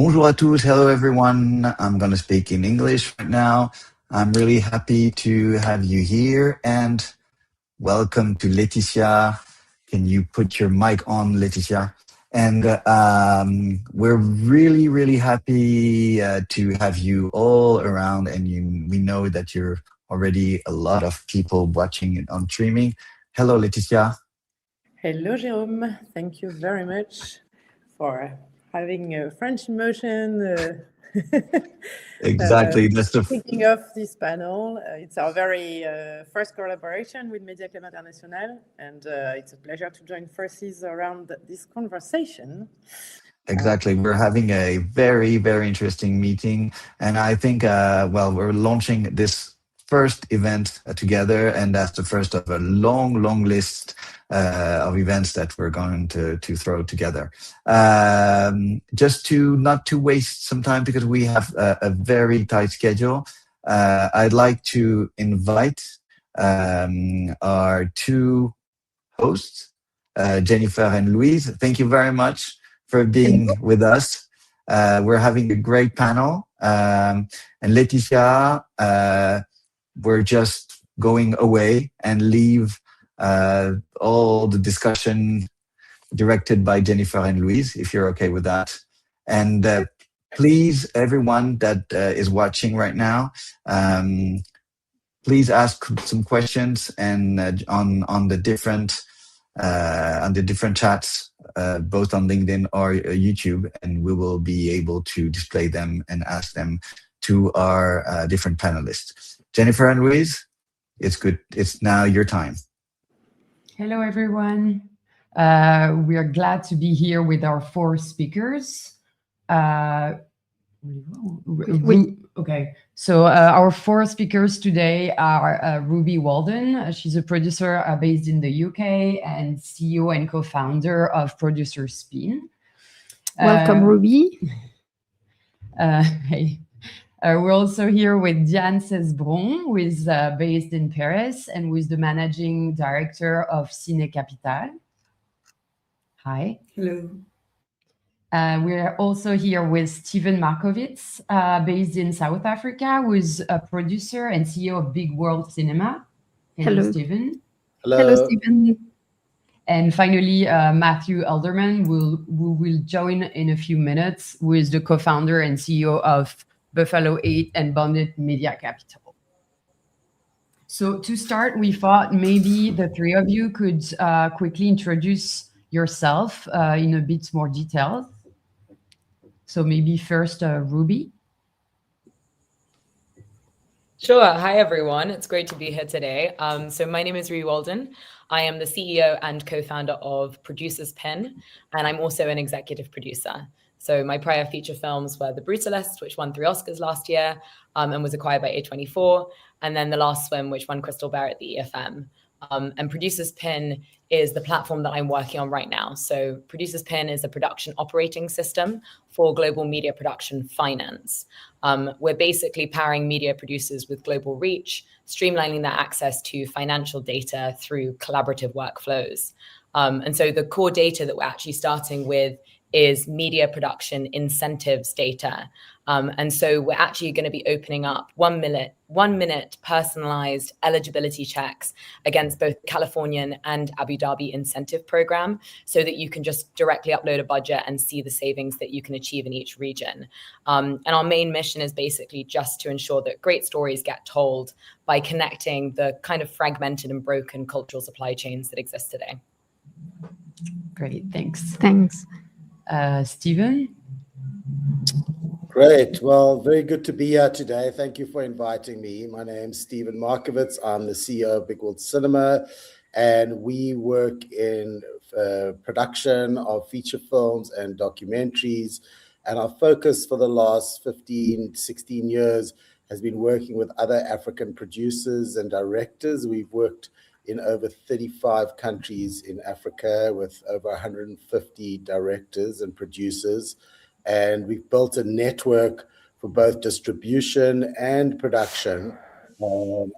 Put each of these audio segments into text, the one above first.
Bonjour à tous. Hello, everyone. I'm going to speak in English right now. I'm really happy to have you here and welcome to Laetitia. Can you put your mic on, Laetitia? And we're really, really happy to have you all around. And we know that you're already a lot of people watching it on streaming. Hello, Laetitia. Hello, Jérôme. Thank you very much for having a French in motion. Exactly. That's the Kicking off this panel. It's our very first collaboration with médiaClub International, and it's a pleasure to join forces around this conversation. Exactly. We're having a very, very interesting meeting. And I think, we're launching this first event together, and that's the first of a long, long list of events that we're going to throw together. Just to not to waste some time, because we have a very tight schedule, I'd like to invite our two hosts, Jennifer and Louise. Thank you very much for being with us. We're having a great panel. And Laetitia, we're just going away and leave all the discussion directed by Jennifer and Louise, if you're okay with that. And please, everyone that is watching right now, please ask some questions and on the different chats, both on LinkedIn or YouTube, and we will be able to display them and ask them to our different panelists. Jennifer and Louise, it's good. It's now your time. Hello, everyone. We are glad to be here with our four speakers. Okay, so our four speakers today are Ruby Walden. She's a producer based in the UK and CEO and co-founder of Producer Spin. Welcome, Ruby. Hey. We're also here with Diane Cesbron, who is based in Paris and who is the managing director of Cine Capital. Hi. Hello. We're also here with Steven Markowitz, based in South Africa, who is a producer and CEO of Big World Cinema. Hello, Steven. Hello, Steven. And finally, Matthew Elderman, who will join in a few minutes, who is the co-founder and CEO of Buffalo 8 and Bonded Media Capital. So to start, we thought maybe the three of you could quickly introduce yourself in a bit more detail. So maybe first, Ruby. Sure. Hi, everyone. It's great to be here today. So my name is Ruby Walden. I am the CEO and co-founder of Producers Pen, and I'm also an executive producer. So my prior feature films were The Brutalist, which won 3 Oscars last year and was acquired by A24, and then The Last Swim, which won Crystal Bear at the EFM. And Producers Pin is the platform that I'm working on right now. So Producers Pin is a production operating system for global media production finance. We're basically powering media producers with global reach, streamlining their access to financial data through collaborative workflows. And so the core data that we're actually starting with is media production incentives data. And so we're actually going to be opening up 1 minute personalized eligibility checks against both Californian and Abu Dhabi incentive program, so that you can just directly upload a budget and see the savings that you can achieve in each region. And our main mission is basically just to ensure that great stories get told by connecting the kind of fragmented and broken cultural supply chains that exist today. Great, thanks. Thanks. Steven? Great. Well, very good to be here today. Thank you for inviting me. My name's Steven Markowitz. I'm the CEO of Big World Cinema, and we work in production of feature films and documentaries. And our focus for the last 15, 16 years has been working with other African producers and directors. We've worked in over 35 countries in Africa with over 150 directors and producers. And we've built a network for both distribution and production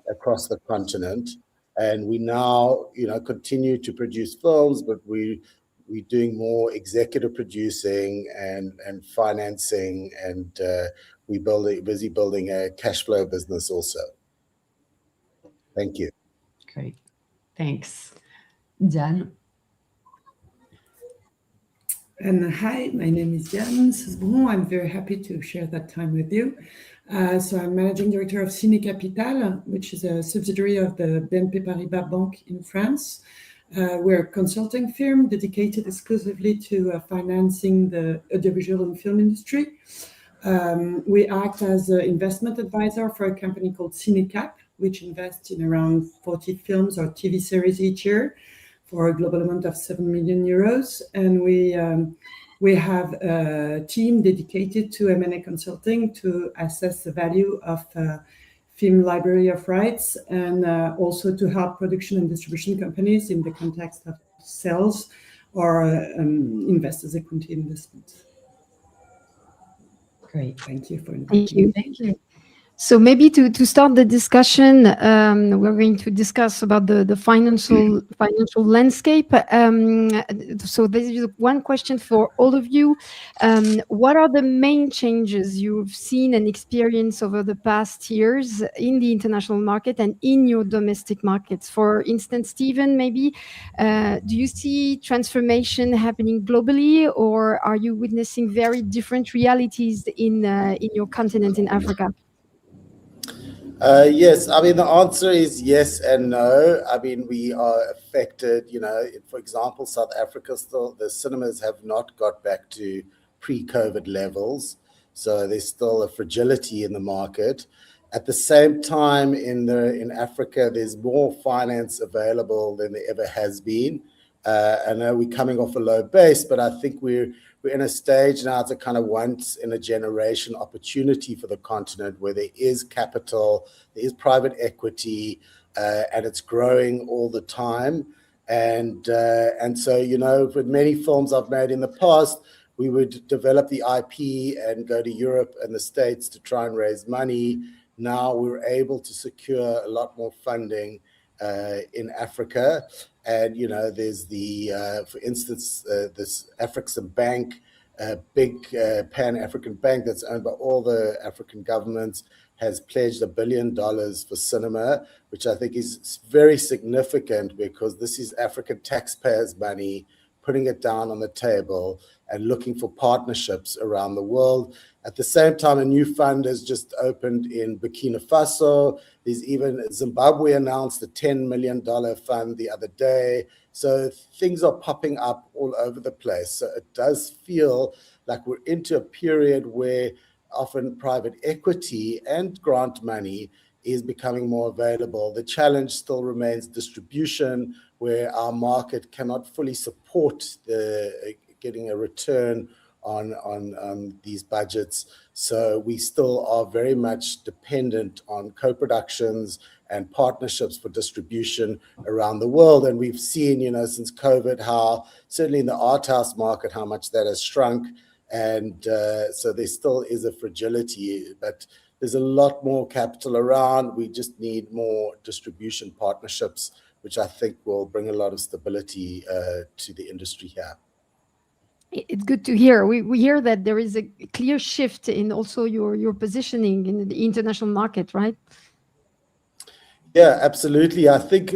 across the continent. And we now, continue to produce films, but we we're doing more executive producing and financing, and we're busy building a cash flow business also. Thank you. Great. Thanks. Diane? And hi, my name is Diane Cesbron. I'm very happy to share that time with you. So I'm managing director of Ciné Capital, which is a subsidiary of the BNP Paribas Bank in France. We're a consulting firm dedicated exclusively to financing the audiovisual and film industry. We act as an investment advisor for a company called CineCap, which invests in around 40 films or TV series each year for a global amount of 7 million euros. And we have a team dedicated to M&A consulting to assess the value of film library of rights, and also to help production and distribution companies in the context of sales or investors' equity investments. Great. Thank you for inviting me. Thank you. Thank you. So maybe to start the discussion, we're going to discuss about the financial landscape. So this is one question for all of you. What are the main changes you've seen and experienced over the past years in the international market and in your domestic markets? For instance, Stephen, maybe, do you see transformation happening globally, or are you witnessing very different realities in your continent in Africa? Yes, I mean, the answer is yes and no. I mean, we are affected, for example, South Africa, still, the cinemas have not got back to pre-COVID levels. So there's still a fragility in the market. At the same time, in Africa, there's more finance available than there ever has been. I know we're coming off a low base, but I think we're in a stage now. It's a kind of once in a generation opportunity for the continent where there is capital, there is private equity, and it's growing all the time. And so, with many films I've made in the past, we would develop the IP and go to Europe and the States to try and raise money. Now we're able to secure a lot more funding in Africa. And, there's for instance, this African bank, a big pan-African bank that's owned by all the African governments, has pledged $1 billion for cinema, which I think is very significant, because this is African taxpayers' money, putting it down on the table and looking for partnerships around the world. At the same time, a new fund has just opened in Burkina Faso. There's even Zimbabwe announced a $10 million fund the other day. So things are popping up all over the place. So it does feel like we're into a period where often private equity and grant money is becoming more available. The challenge still remains distribution, where our market cannot fully support getting a return on these budgets. So we still are very much dependent on co-productions and partnerships for distribution around the world. And we've seen, since COVID, how certainly in the art house market, how much that has shrunk. And so there still is a fragility, but there's a lot more capital around. We just need more distribution partnerships, which I think will bring a lot of stability to the industry here. It's good to hear. We hear that there is a clear shift in also your positioning in the international market, right? Yeah, absolutely. I think,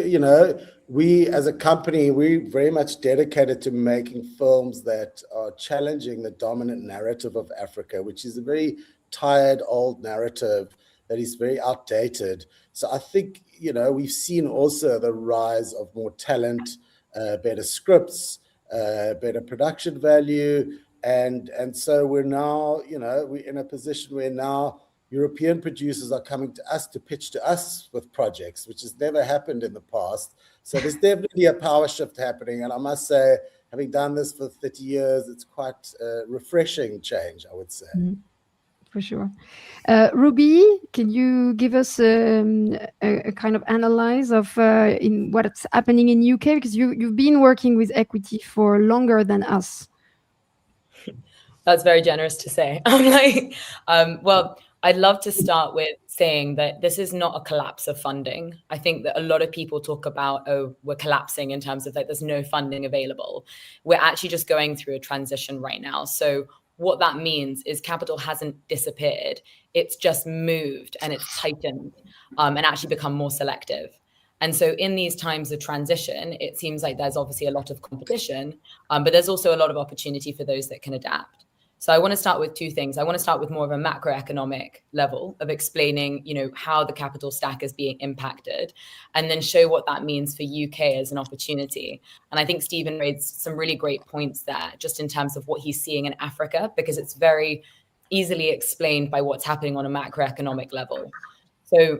we as a company, we're very much dedicated to making films that are challenging the dominant narrative of Africa, which is a very tired old narrative that is very outdated. So I think, we've seen also the rise of more talent, better scripts, better production value. And so we're now, we're in a position where now European producers are coming to us to pitch to us with projects, which has never happened in the past. So there's definitely a power shift happening. And I must say, having done this for 30 years, it's quite a refreshing change, I would say. For sure. Ruby, can you give us a kind of analyze of in what's happening in UK? Because you've been working with equity for longer than us. That's very generous to say. Well, I'd love to start with saying that this is not a collapse of funding. I think that a lot of people talk about, oh, we're collapsing in terms of like there's no funding available. We're actually just going through a transition right now. So what that means is capital hasn't disappeared. It's just moved and it's tightened and actually become more selective. And so in these times of transition, it seems like there's obviously a lot of competition, but there's also a lot of opportunity for those that can adapt. So I want to start with two things. I want to start with more of a macroeconomic level of explaining, how the capital stack is being impacted, and then show what that means for UK as an opportunity. And I think Stephen raised some really great points there, just in terms of what he's seeing in Africa, because it's very easily explained by what's happening on a macroeconomic level. So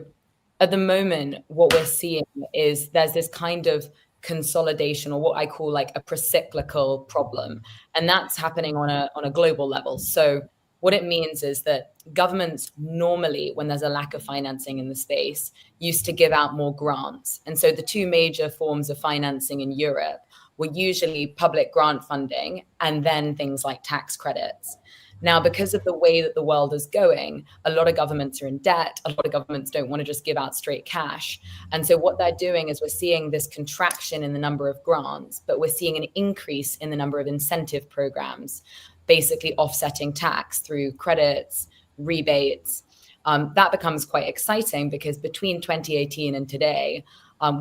at the moment, what we're seeing is there's this kind of consolidation, or what I call like a procyclical problem. And that's happening on a global level. So what it means is that governments normally, when there's a lack of financing in the space, used to give out more grants. And so the two major forms of financing in Europe were usually public grant funding and then things like tax credits. Now, because of the way that the world is going, a lot of governments are in debt. A lot of governments don't want to just give out straight cash. And so what they're doing is we're seeing this contraction in the number of grants, but we're seeing an increase in the number of incentive programs, basically offsetting tax through credits, rebates. That becomes quite exciting because between 2018 and today,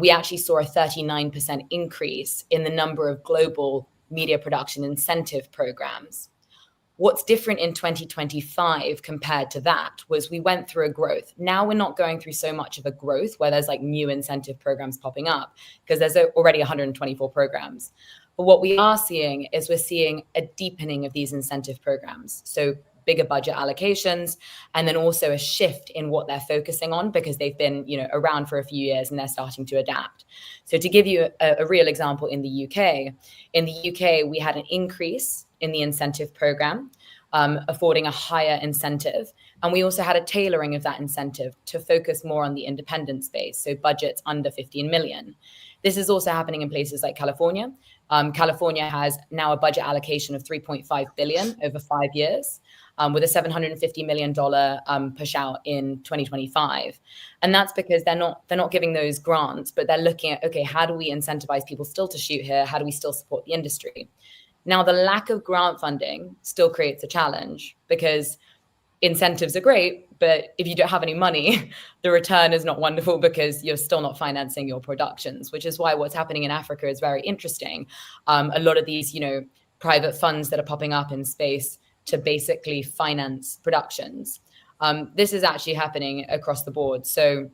we actually saw a 39% increase in the number of global media production incentive programs. What's different in 2025 compared to that was we went through a growth. Now we're not going through so much of a growth where there's like new incentive programs popping up, because there's already 124 programs. But what we are seeing is we're seeing a deepening of these incentive programs. So bigger budget allocations, and then also a shift in what they're focusing on, because they've been around for a few years and they're starting to adapt. So to give you a real example, in the UK, we had an increase in the incentive program, affording a higher incentive. And we also had a tailoring of that incentive to focus more on the independent space, so budgets under 15 million. This is also happening in places like California. California has now a budget allocation of 3.5 billion over 5 years, with a $750 million push out in 2025. And that's because they're not giving those grants, but they're looking at, okay, how do we incentivize people still to shoot here? How do we still support the industry? Now, the lack of grant funding still creates a challenge, because incentives are great, but if you don't have any money, the return is not wonderful, because you're still not financing your productions, which is why what's happening in Africa is very interesting. A lot of these, private funds that are popping up in space to basically finance productions. This is actually happening across the board. So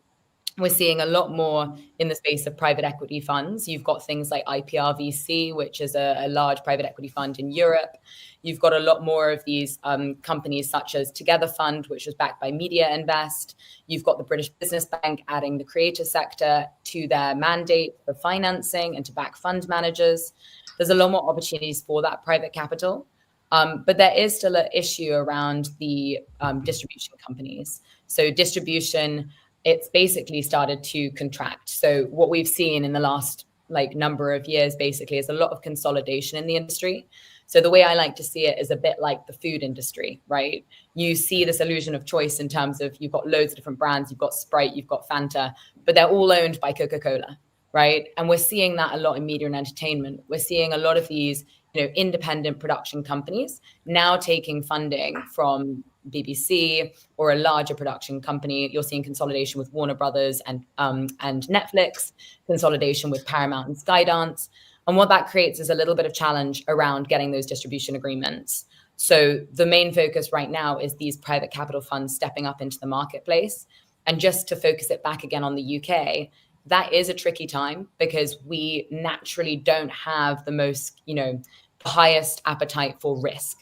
we're seeing a lot more in the space of private equity funds. You've got things like IPRVC, which is a large private equity fund in Europe. You've got a lot more of these companies such as Together Fund, which was backed by Media Invest. You've got the British Business Bank adding the creator sector to their mandate for financing and to back fund managers. There's a lot more opportunities for that private capital. But there is still an issue around the distribution companies. So distribution, it's basically started to contract. So what we've seen in the last number of years basically is a lot of consolidation in the industry. So the way I like to see it is a bit like the food industry, right? You see this illusion of choice in terms of you've got loads of different brands, you've got Sprite, you've got Fanta, but they're all owned by Coca-Cola, right? And we're seeing that a lot in media and entertainment. We're seeing a lot of these independent production companies now taking funding from BBC or a larger production company. You're seeing consolidation with Warner Brothers and Netflix, consolidation with Paramount and Skydance. And what that creates is a little bit of challenge around getting those distribution agreements. So the main focus right now is these private capital funds stepping up into the marketplace. And just to focus it back again on the UK, that is a tricky time, because we naturally don't have the most, the highest appetite for risk.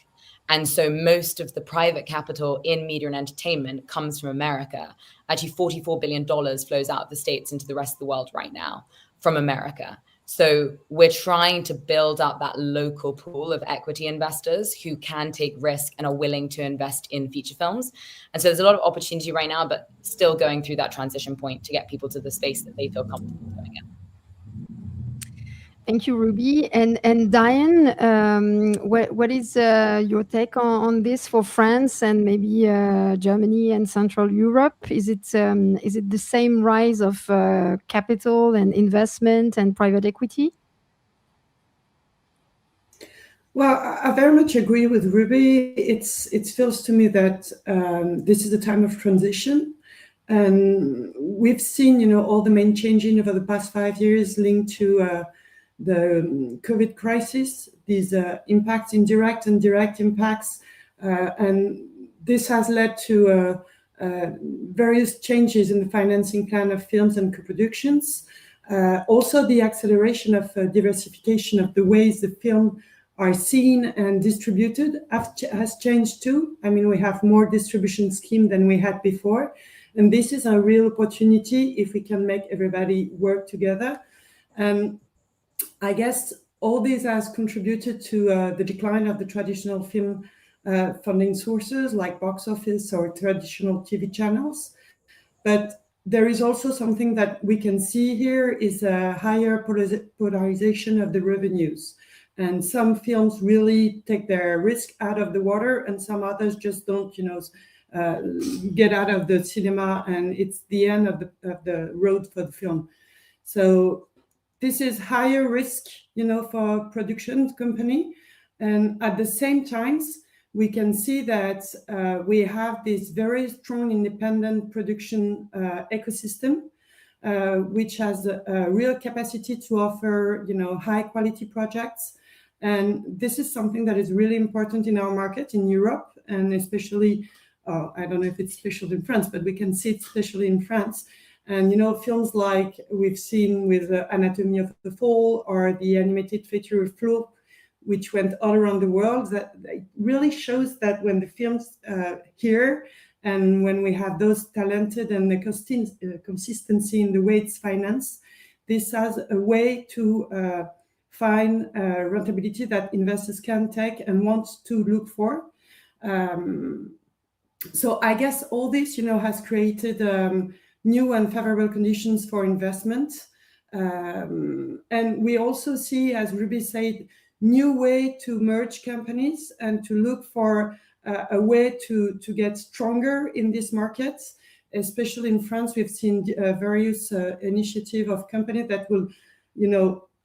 And so most of the private capital in media and entertainment comes from America. Actually, $44 billion flows out of the States into the rest of the world right now from America. So we're trying to build up that local pool of equity investors who can take risk and are willing to invest in feature films. And so there's a lot of opportunity right now, but still going through that transition point to get people to the space that they feel comfortable going in. Thank you, Ruby. And Diane, what is your take on this for France and maybe Germany and Central Europe? Is it the same rise of capital and investment and private equity? Well, I very much agree with Ruby. It feels to me that this is a time of transition. And we've seen, all the main changing over the past 5 years linked to the COVID crisis, these impacts, indirect and direct impacts. And this has led to various changes in the financing plan of films and co-productions. Also, the acceleration of diversification of the ways the film are seen and distributed has changed too. I mean, we have more distribution scheme than we had before. And this is a real opportunity if we can make everybody work together. And I guess all this has contributed to the decline of the traditional film funding sources like box office or traditional TV channels. But there is also something that we can see here is a higher polarization of the revenues. And some films really take their risk out of the water, and some others just don't, get out of the cinema, and it's the end of the road for the film. So this is higher risk, for production company. And at the same time, we can see that we have this very strong independent production ecosystem, which has a real capacity to offer, high quality projects. And this is something that is really important in our market in Europe, and especially, I don't know if it's special in France, but we can see it especially in France. And, films like we've seen with Anatomy of the Fall or the animated feature Flow, which went all around the world, that it really shows that when the films here and when we have those talented and the consistency in the way it's financed, this has a way to find rentability that investors can take and want to look for. So I guess all this, has created new and favorable conditions for investment. And we also see, as Ruby said, new way to merge companies and to look for a way to get stronger in this market. Especially in France, we've seen various initiatives of companies that will,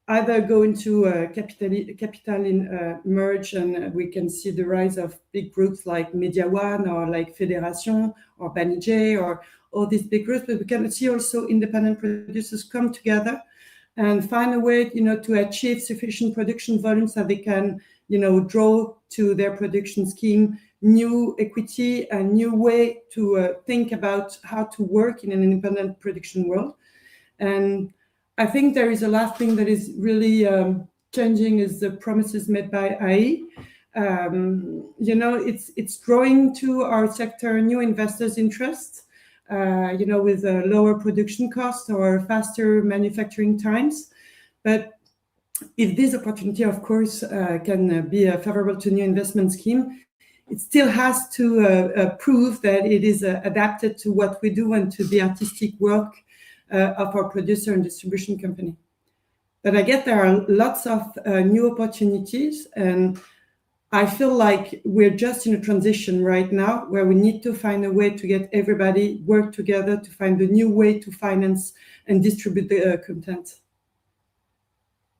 either go into capital in merge, and we can see the rise of big groups like Media One or like Fédération or Banijay or all these big groups, but we can see also independent producers come together and find a way, to achieve sufficient production volumes that they can, draw to their production scheme new equity, a new way to think about how to work in an independent production world. And I think there is a last thing that is really changing is the promises made by AI. It's drawing to our sector new investors' interest, with lower production costs or faster manufacturing times. But if this opportunity, of course, can be favorable to new investment scheme, it still has to prove that it is adapted to what we do and to the artistic work of our producer and distribution company. But I guess there are lots of new opportunities, and I feel like we're just in a transition right now where we need to find a way to get everybody work together to find a new way to finance and distribute the content.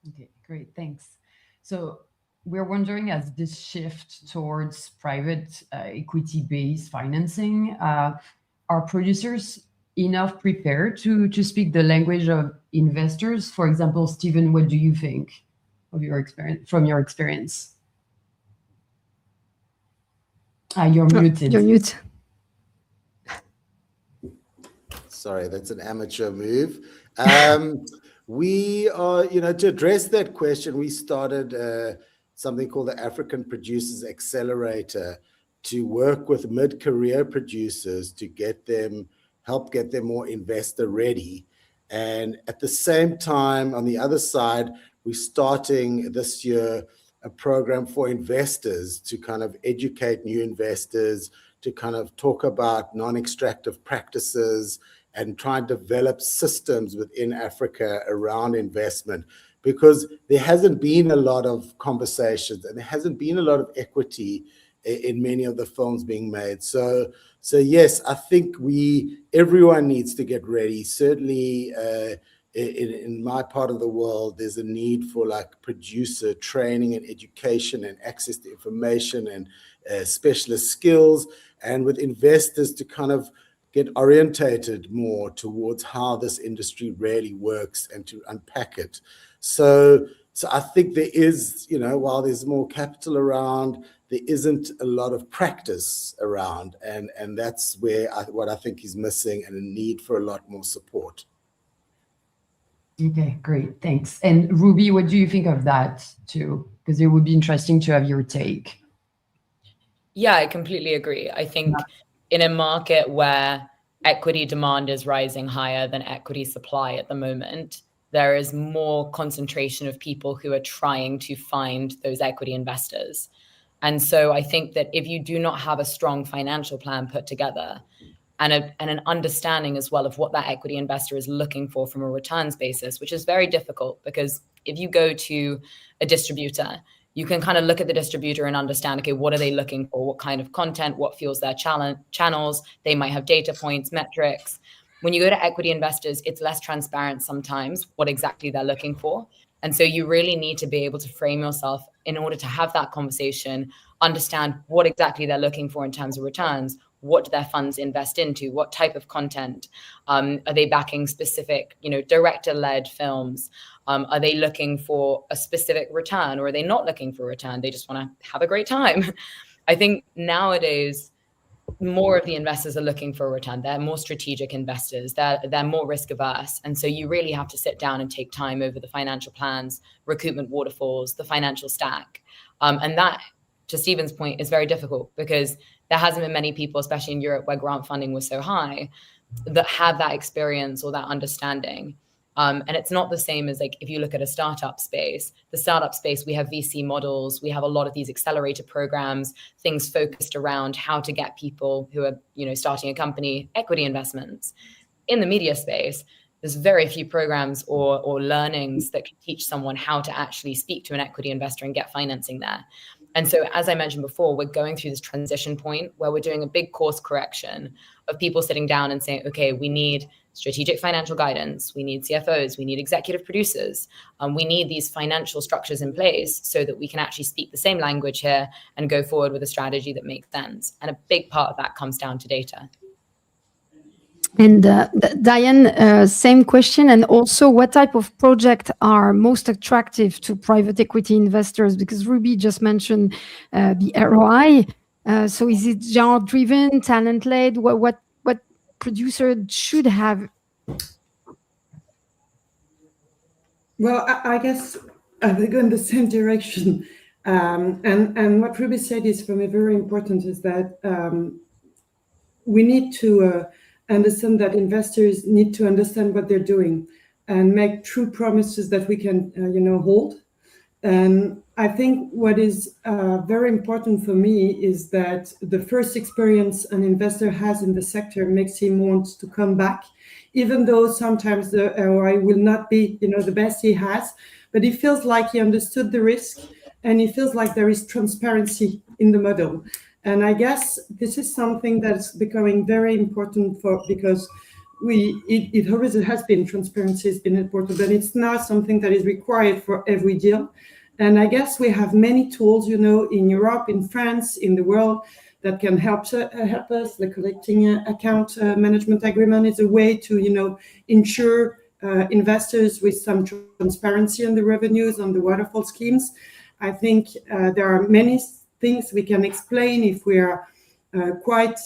Okay, great, thanks. So we're wondering, as this shift towards private equity-based financing, are producers enough prepared to speak the language of investors? For example, Stephen, what do you think of your experience, from your experience? You're muted. You're mute. Sorry, that's an amateur move. We are, to address that question, we started something called the African Producers Accelerator to work with mid-career producers to help get them more investor ready. And at the same time, on the other side, we're starting this year a program for investors to kind of educate new investors, to kind of talk about non-extractive practices and try and develop systems within Africa around investment. because there hasn't been a lot of conversations and there hasn't been a lot of equity in many of the films being made. So yes, I think everyone needs to get ready. Certainly in my part of the world, there's a need for like producer training and education and access to information and specialist skills, and with investors to kind of get orientated more towards how this industry really works and to unpack it. So I think there is, while there's more capital around, there isn't a lot of practice around, and that's where what I think is missing, and a need for a lot more support. Okay, great, thanks. And Ruby, what do you think of that too? Because it would be interesting to have your take. Yeah, I completely agree. I think in a market where equity demand is rising higher than equity supply at the moment, there is more concentration of people who are trying to find those equity investors. And so I think that if you do not have a strong financial plan put together and an understanding as well of what that equity investor is looking for from a returns basis, which is very difficult, because if you go to a distributor, you can kind of look at the distributor and understand, okay, what are they looking for? What kind of content? What fuels their channels? They might have data points, metrics. When you go to equity investors, it's less transparent sometimes what exactly they're looking for. And so you really need to be able to frame yourself in order to have that conversation, understand what exactly they're looking for in terms of returns. What do their funds invest into? What type of content? Are they backing specific, director-led films? Are they looking for a specific return, or are they not looking for a return? They just want to have a great time. I think nowadays, more of the investors are looking for a return. They're more strategic investors. They're more risk averse. And so you really have to sit down and take time over the financial plans, recoupment waterfalls, the financial stack. And that, to Stephen's point, is very difficult, because there hasn't been many people, especially in Europe where grant funding was so high, that have that experience or that understanding. And it's not the same as like if you look at a startup space. The startup space, we have VC models, we have a lot of these accelerator programs, things focused around how to get people who are starting a company equity investments. In the media space, there's very few programs or learnings that can teach someone how to actually speak to an equity investor and get financing there. And so, as I mentioned before, we're going through this transition point where we're doing a big course correction of people sitting down and saying, okay, we need strategic financial guidance, we need CFOs, we need executive producers, we need these financial structures in place so that we can actually speak the same language here and go forward with a strategy that makes sense. And a big part of that comes down to data. And Diane, same question. And also, what type of projects are most attractive to private equity investors? Because Ruby just mentioned the ROI. So is it genre-driven, talent-led? What producer should have? Well, I guess they go in the same direction. And what Ruby said is, for me, very important, is that we need to understand that investors need to understand what they're doing and make true promises that we can, hold. And I think what is very important for me is that the first experience an investor has in the sector makes him want to come back, even though sometimes the ROI will not be, the best he has, but he feels like he understood the risk and he feels like there is transparency in the model. And I guess this is something that's becoming very important because it always has been, transparency has been important, but it's not something that is required for every deal. And I guess we have many tools, in Europe, in France, in the world, that can help us. The collecting account management agreement is a way to, ensure investors with some transparency on the revenues, on the waterfall schemes. I think there are many things we can explain if we are quite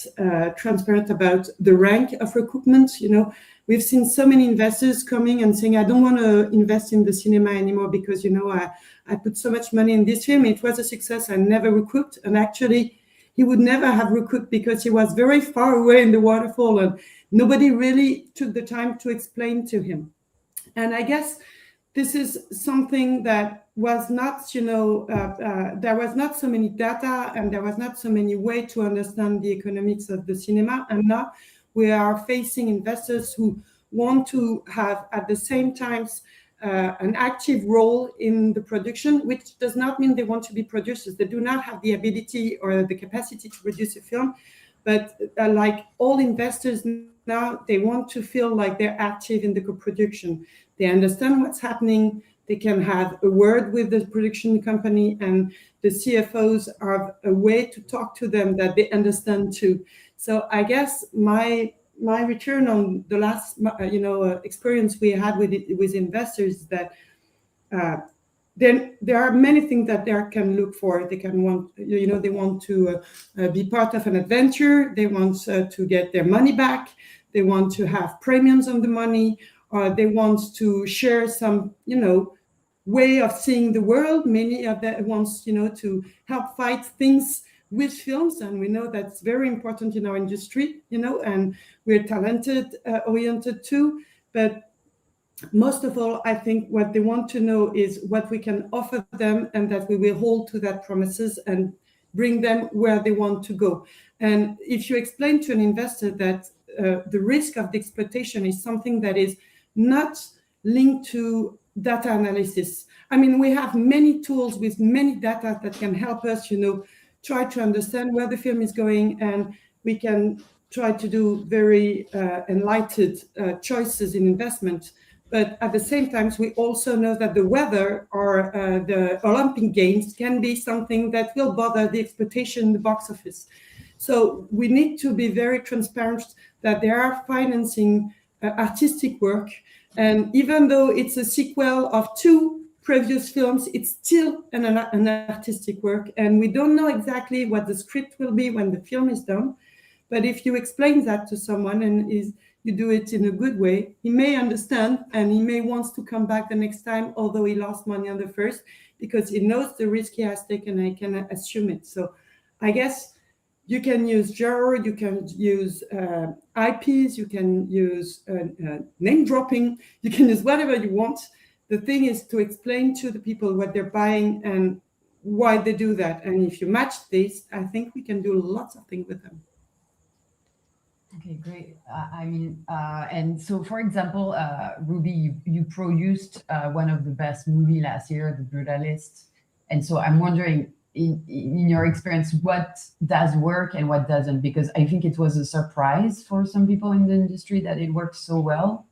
transparent about the rank of recoupment. We've seen so many investors coming and saying, I don't want to invest in the cinema anymore because, I put so much money in this film. It was a success. I never recouped. And actually, he would never have recouped because he was very far away in the waterfall and nobody really took the time to explain to him. And I guess this is something that was not, there was not so many data and there was not so many ways to understand the economics of the cinema. And now we are facing investors who want to have at the same time an active role in the production, which does not mean they want to be producers. They do not have the ability or the capacity to produce a film, but like all investors now, they want to feel like they're active in the co-production. They understand what's happening. They can have a word with the production company, and the CFOs are a way to talk to them that they understand too. So I guess my return on the last experience we had with investors is that then there are many things that they can look for. They want to be part of an adventure. They want to get their money back. They want to have premiums on the money. They want to share some, way of seeing the world. Many of them wants, to help fight things with films, and we know that's very important in our industry, and we're talented oriented too. But most of all, I think what they want to know is what we can offer them, and that we will hold to that promises and bring them where they want to go. And if you explain to an investor that the risk of the exploitation is something that is not linked to data analysis. I mean, we have many tools with many data that can help us, try to understand where the film is going, and we can try to do very enlightened choices in investment. But at the same time, we also know that the weather or the Olympic Games can be something that will bother the exploitation in the box office. So we need to be very transparent that they are financing artistic work. And even though it's a sequel of 2 previous films, it's still an artistic work. And we don't know exactly what the script will be when the film is done. But if you explain that to someone and you do it in a good way, he may understand, and he may want to come back the next time, although he lost money on the first, because he knows the risk he has taken, and he can assume it. So I guess you can use genre, you can use IPs, you can use name dropping, you can use whatever you want. The thing is to explain to the people what they're buying and why they do that. And if you match this, I think we can do lots of things with them. Okay, great. And so, for example, Ruby, you produced one of the best movie last year, The Brutalist. And so I'm wondering, in your experience, what does work and what doesn't? Because I think it was a surprise for some people in the industry that it worked so well.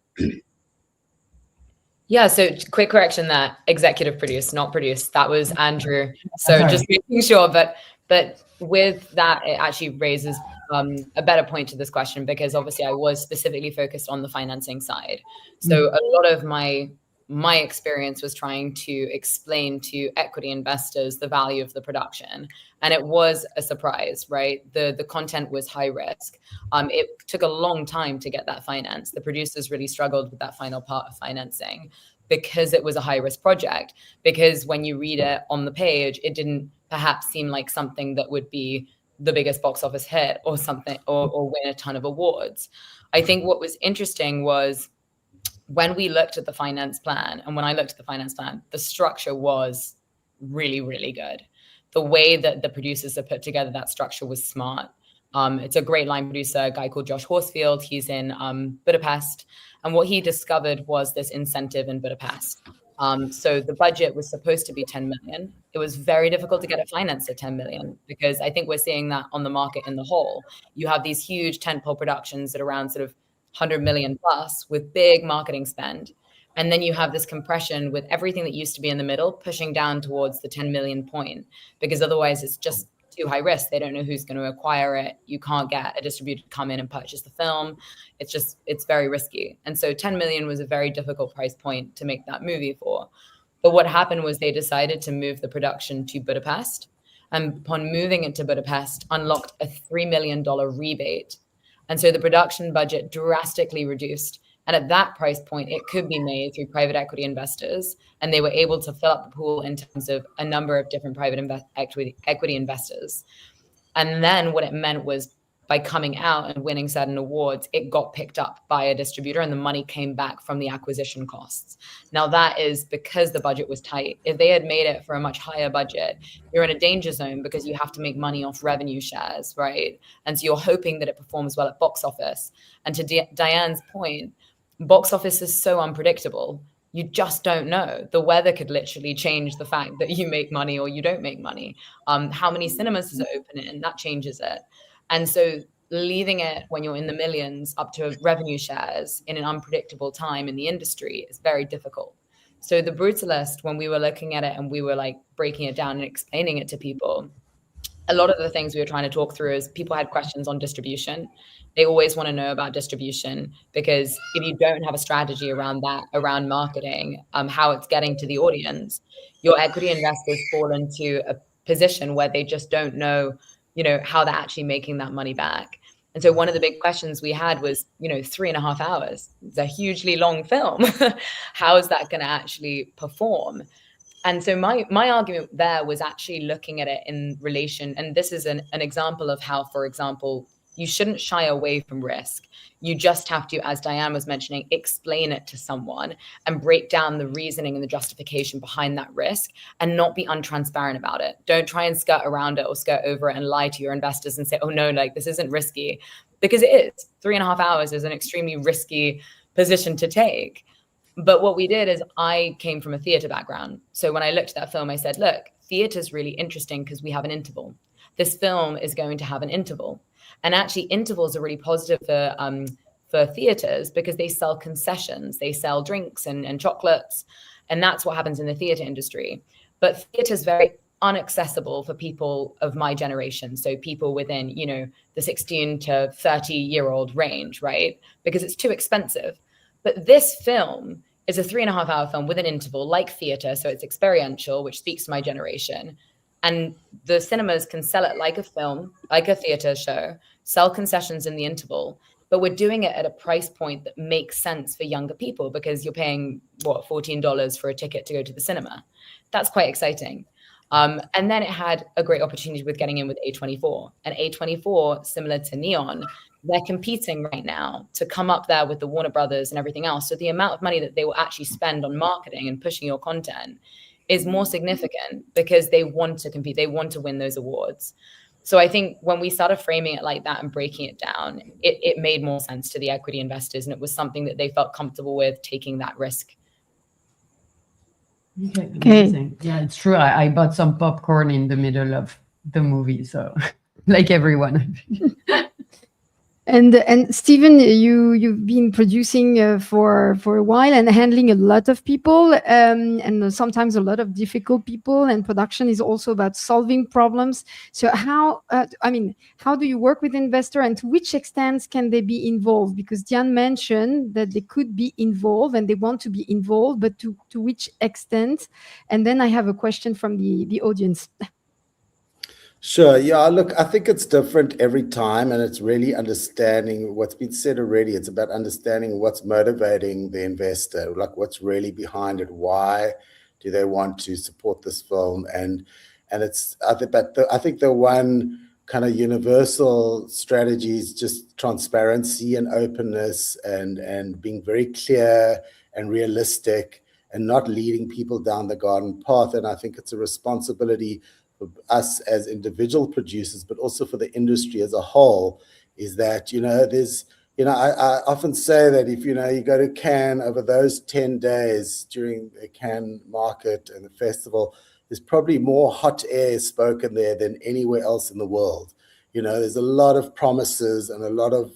Yeah, so quick correction there, executive produced, not produced. That was Andrew. So just making sure, but with that, it actually raises a better point to this question, because obviously I was specifically focused on the financing side. So a lot of my experience was trying to explain to equity investors the value of the production. And it was a surprise, right? The content was high risk. It took a long time to get that finance. The producers really struggled with that final part of financing because it was a high risk project. Because when you read it on the page, it didn't perhaps seem like something that would be the biggest box office hit or something, or win a ton of awards. I think what was interesting was when we looked at the finance plan, and when I looked at the finance plan, the structure was really, really good. The way that the producers have put together that structure was smart. It's a great line producer, a guy called Josh Horsfield. He's in Budapest. And what he discovered was this incentive in Budapest. So the budget was supposed to be 10 million. It was very difficult to get it financed at 10 million, because I think we're seeing that on the market in the whole. You have these huge tentpole productions at around sort of 100 million plus with big marketing spend. And then you have this compression with everything that used to be in the middle pushing down towards the 10 million point, because otherwise it's just too high risk. They don't know who's going to acquire it. You can't get a distributor to come in and purchase the film. It's very risky. And so 10 million was a very difficult price point to make that movie for. But what happened was they decided to move the production to Budapest. And upon moving it to Budapest, unlocked a $3 million rebate. And so the production budget drastically reduced. And at that price point, it could be made through private equity investors. And they were able to fill up the pool in terms of a number of different private equity investors. And then what it meant was by coming out and winning certain awards, it got picked up by a distributor and the money came back from the acquisition costs. Now that is because the budget was tight. If they had made it for a much higher budget, you're in a danger zone because you have to make money off revenue shares, right? And so you're hoping that it performs well at box office. And to Diane's point, box office is so unpredictable. you just don't know. The weather could literally change the fact that you make money or you don't make money. How many cinemas does it open in? That changes it. And so leaving it when you're in the millions up to revenue shares in an unpredictable time in the industry is very difficult. So The Brutalist, when we were looking at it and we were like breaking it down and explaining it to people, a lot of the things we were trying to talk through is people had questions on distribution. They always want to know about distribution, because if you don't have a strategy around that, around marketing, how it's getting to the audience, your equity investors fall into a position where they just don't know, how they're actually making that money back. And so one of the big questions we had was, 3.5 hours. It's a hugely long film. How is that going to actually perform? And so my argument there was actually looking at it in relation, and this is an example of how, for example, you shouldn't shy away from risk. You just have to, as Diane was mentioning, explain it to someone and break down the reasoning and the justification behind that risk and not be untransparent about it. Don't try and skirt around it or skirt over it and lie to your investors and say, oh no, like this isn't risky, because it is. 3.5 hours is an extremely risky position to take. But what we did is, I came from a theater background. So when I looked at that film, I said, look, theater is really interesting because we have an interval. This film is going to have an interval. And actually intervals are really positive for theaters because they sell concessions, they sell drinks and chocolates. And that's what happens in the theater industry. But theater is very inaccessible for people of my generation. So people within, the 16 to 30-year-old range, right? Because it's too expensive. But this film is a 3.5 hour film with an interval like theater. So it's experiential, which speaks to my generation. And the cinemas can sell it like a film, like a theater show, sell concessions in the interval. But we're doing it at a price point that makes sense for younger people, because you're paying, $14 for a ticket to go to the cinema. That's quite exciting. And then it had a great opportunity with getting in with A24. And A24, similar to Neon, they're competing right now to come up there with the Warner Brothers and everything else. So the amount of money that they will actually spend on marketing and pushing your content is more significant because they want to compete. They want to win those awards. So I think when we started framing it like that and breaking it down, it made more sense to the equity investors. And it was something that they felt comfortable with taking that risk. Okay. Yeah, it's true. I bought some popcorn in the middle of the movie. So like everyone. And Stephen, you've been producing for a while and handling a lot of people, and sometimes a lot of difficult people. And production is also about solving problems. So how do you work with investor, and to which extent can they be involved? Because Diane mentioned that they could be involved and they want to be involved, but to which extent? And then I have a question from the audience. Sure. Yeah, look, I think it's different every time, and it's really understanding what's been said already. It's about understanding what's motivating the investor, like what's really behind it. Why do they want to support this film? And I think the one kind of universal strategy is just transparency and openness and being very clear and realistic and not leading people down the garden path. And I think it's a responsibility for us as individual producers, but also for the industry as a whole, is that, I often say that if, you go to Cannes over those 10 days during the Cannes market and the festival, there's probably more hot air spoken there than anywhere else in the world. There's a lot of promises and a lot of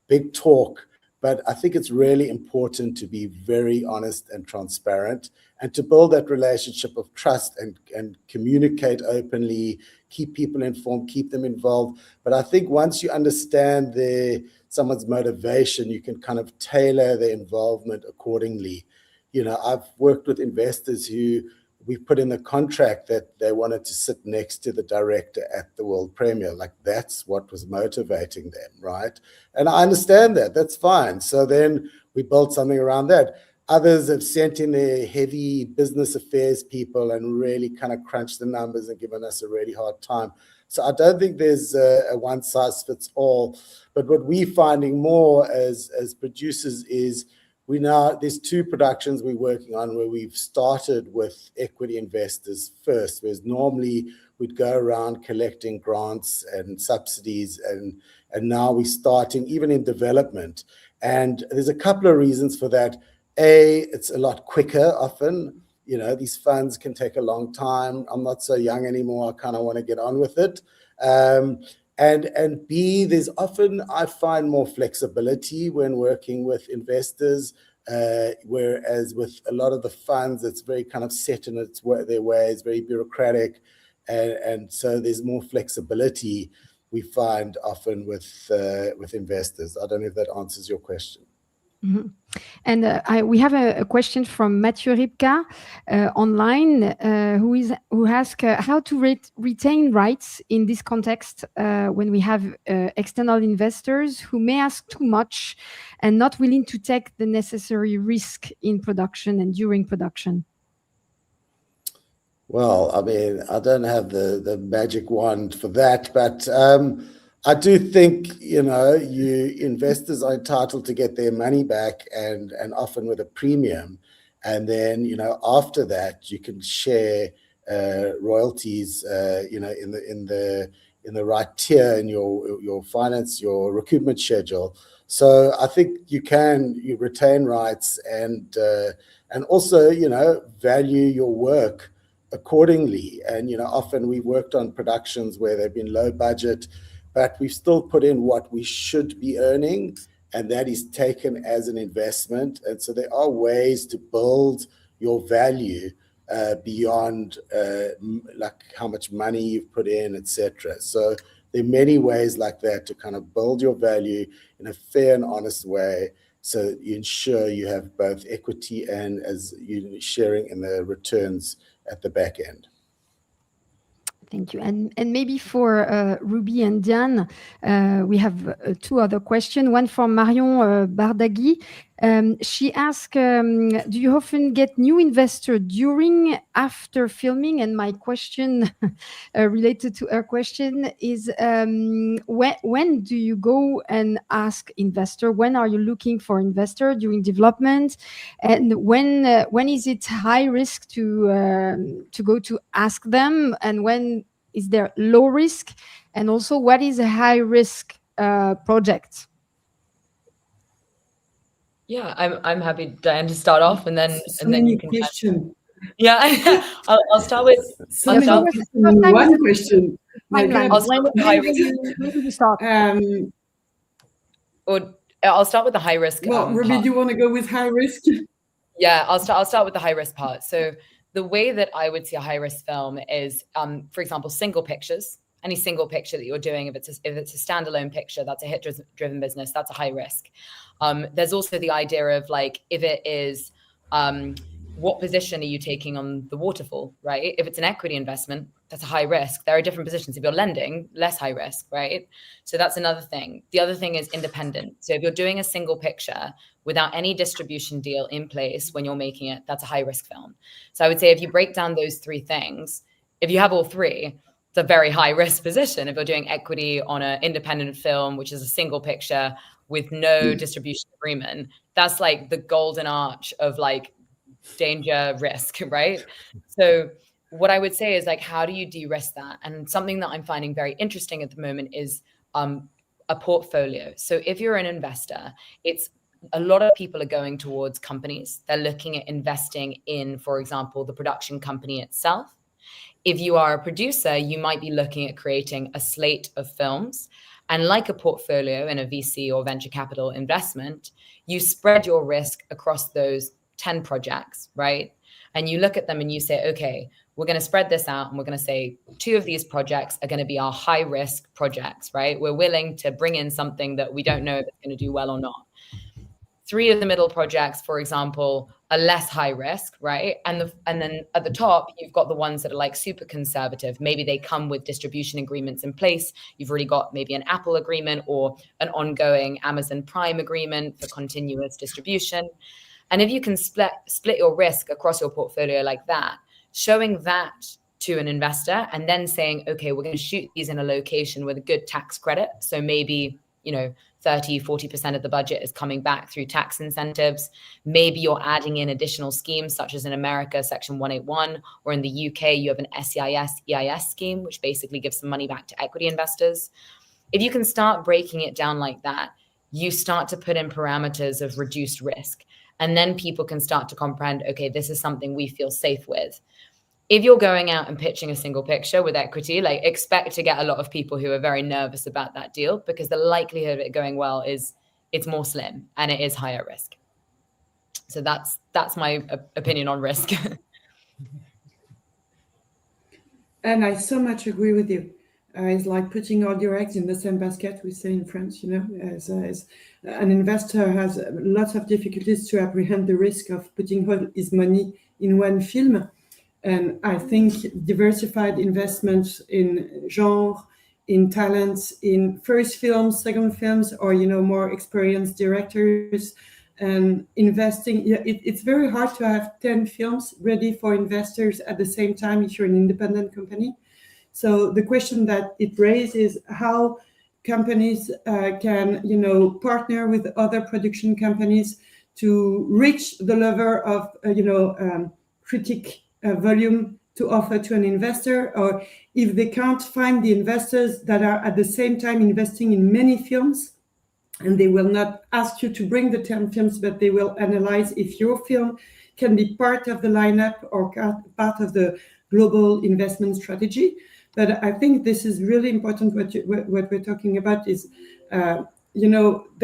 big talk, but I think it's really important to be very honest and transparent and to build that relationship of trust and communicate openly, keep people informed, keep them involved. But I think once you understand someone's motivation, you can kind of tailor their involvement accordingly. I've worked with investors who we put in the contract that they wanted to sit next to the director at the world premiere. Like, that's what was motivating them, right? And I understand that. That's fine. So then we built something around that. Others have sent in their heavy business affairs people and really kind of crunched the numbers and given us a really hard time. So I don't think there's a one size fits all. But what we're finding more as producers is there's 2 productions we're working on where we've started with equity investors first, whereas normally we'd go around collecting grants and subsidies, and now we're starting even in development. And there's a couple of reasons for that. it's a lot quicker often. These funds can take a long time. I'm not so young anymore. I kind of want to get on with it. And B, there's often, I find, more flexibility when working with investors, whereas with a lot of the funds, it's very kind of set in their ways, very bureaucratic. And so there's more flexibility we find often with investors. I don't know if that answers your question. Mm-hmm. And we have a question from Mathieu Ripka online, who asks how to retain rights in this context when we have external investors who may ask too much and not willing to take the necessary risk in production and during production. Well, I mean, I don't have the magic wand for that, but I do think, investors are entitled to get their money back and often with a premium. And then, after that, you can share royalties, in the right tier in your finance, your recoupment schedule. So I think you retain rights and also, value your work accordingly. And, often we've worked on productions where they've been low budget, but we've still put in what we should be earning, and that is taken as an investment. And so there are ways to build your value beyond like how much money you've put in, etc. So there are many ways like that to kind of build your value in a fair and honest way, so you ensure you have both equity and as you sharing in the returns at the back end. Thank you. And maybe for Ruby and Diane, we have two other questions. One from Marion Bardaghi. She asked, do you often get new investors during, after filming? And my question related to her question is, when do you go and ask investor? When are you looking for investor during development? And when is it high risk to go to ask them? And when is there low risk? And also, what is a high risk project? Yeah, I'm happy, Diane, to start off, and then you can. Question. Yeah, I'll start with. One question. I'll start with the high risk. Or I'll start with the high risk. Well, Ruby, do you want to go with high risk? Yeah, I'll start with the high risk part. So the way that I would see a high risk film is, for example, single pictures. Any single picture that you're doing, if it's a standalone picture, that's a hit-driven business. That's a high risk. There's also the idea of like, if it is, what position are you taking on the waterfall, right? If it's an equity investment, that's a high risk. There are different positions. If you're lending, less high risk, right? So that's another thing. The other thing is independent. So if you're doing a single picture without any distribution deal in place when you're making it, that's a high risk film. So I would say if you break down those three things, if you have all three, it's a very high risk position. If you're doing equity on an independent film, which is a single picture with no distribution agreement, that's like the golden arch of like danger risk, right? So what I would say is like, how do you de-risk that? And something that I'm finding very interesting at the moment is a portfolio. So if you're an investor, it's a lot of people are going towards companies. They're looking at investing in, for example, the production company itself. If you are a producer, you might be looking at creating a slate of films. And like a portfolio in a VC or venture capital investment, you spread your risk across those 10 projects, right? And you look at them and you say, okay, we're going to spread this out and we're going to say 2 of these projects are going to be our high risk projects, right? We're willing to bring in something that we don't know if it's going to do well or not. 3 of the middle projects, for example, are less high risk, right? And then at the top, you've got the ones that are like super conservative. Maybe they come with distribution agreements in place. You've already got maybe an Apple agreement or an ongoing Amazon Prime agreement for continuous distribution. And if you can split your risk across your portfolio like that, showing that to an investor and then saying, okay, we're going to shoot these in a location with a good tax credit. So maybe, 30, 40% of the budget is coming back through tax incentives. Maybe you're adding in additional schemes, such as in America, Section 181, or in the UK, you have an SEIS, EIS scheme, which basically gives some money back to equity investors. If you can start breaking it down like that, you start to put in parameters of reduced risk. And then people can start to comprehend, okay, this is something we feel safe with. If you're going out and pitching a single picture with equity, like expect to get a lot of people who are very nervous about that deal, because the likelihood of it going well it's more slim and it is higher risk. So that's my opinion on risk. And I so much agree with you. It's like putting all your eggs in the same basket, we say in France, you know, as an investor has lots of difficulties to apprehend the risk of putting all his money in one film. And I think diversified investments in genre, in talents, in first films, second films, or, you know, more experienced directors, and investing. It's very hard to have 10 films ready for investors at the same time if you're an independent company. So the question that it raises is how companies can, you know, partner with other production companies to reach the level of, critic volume to offer to an investor, or if they can't find the investors that are at the same time investing in many films, and they will not ask you to bring the 10 films, but they will analyze if your film can be part of the lineup or part of the global investment strategy. But I think this is really important. What we're talking about is, there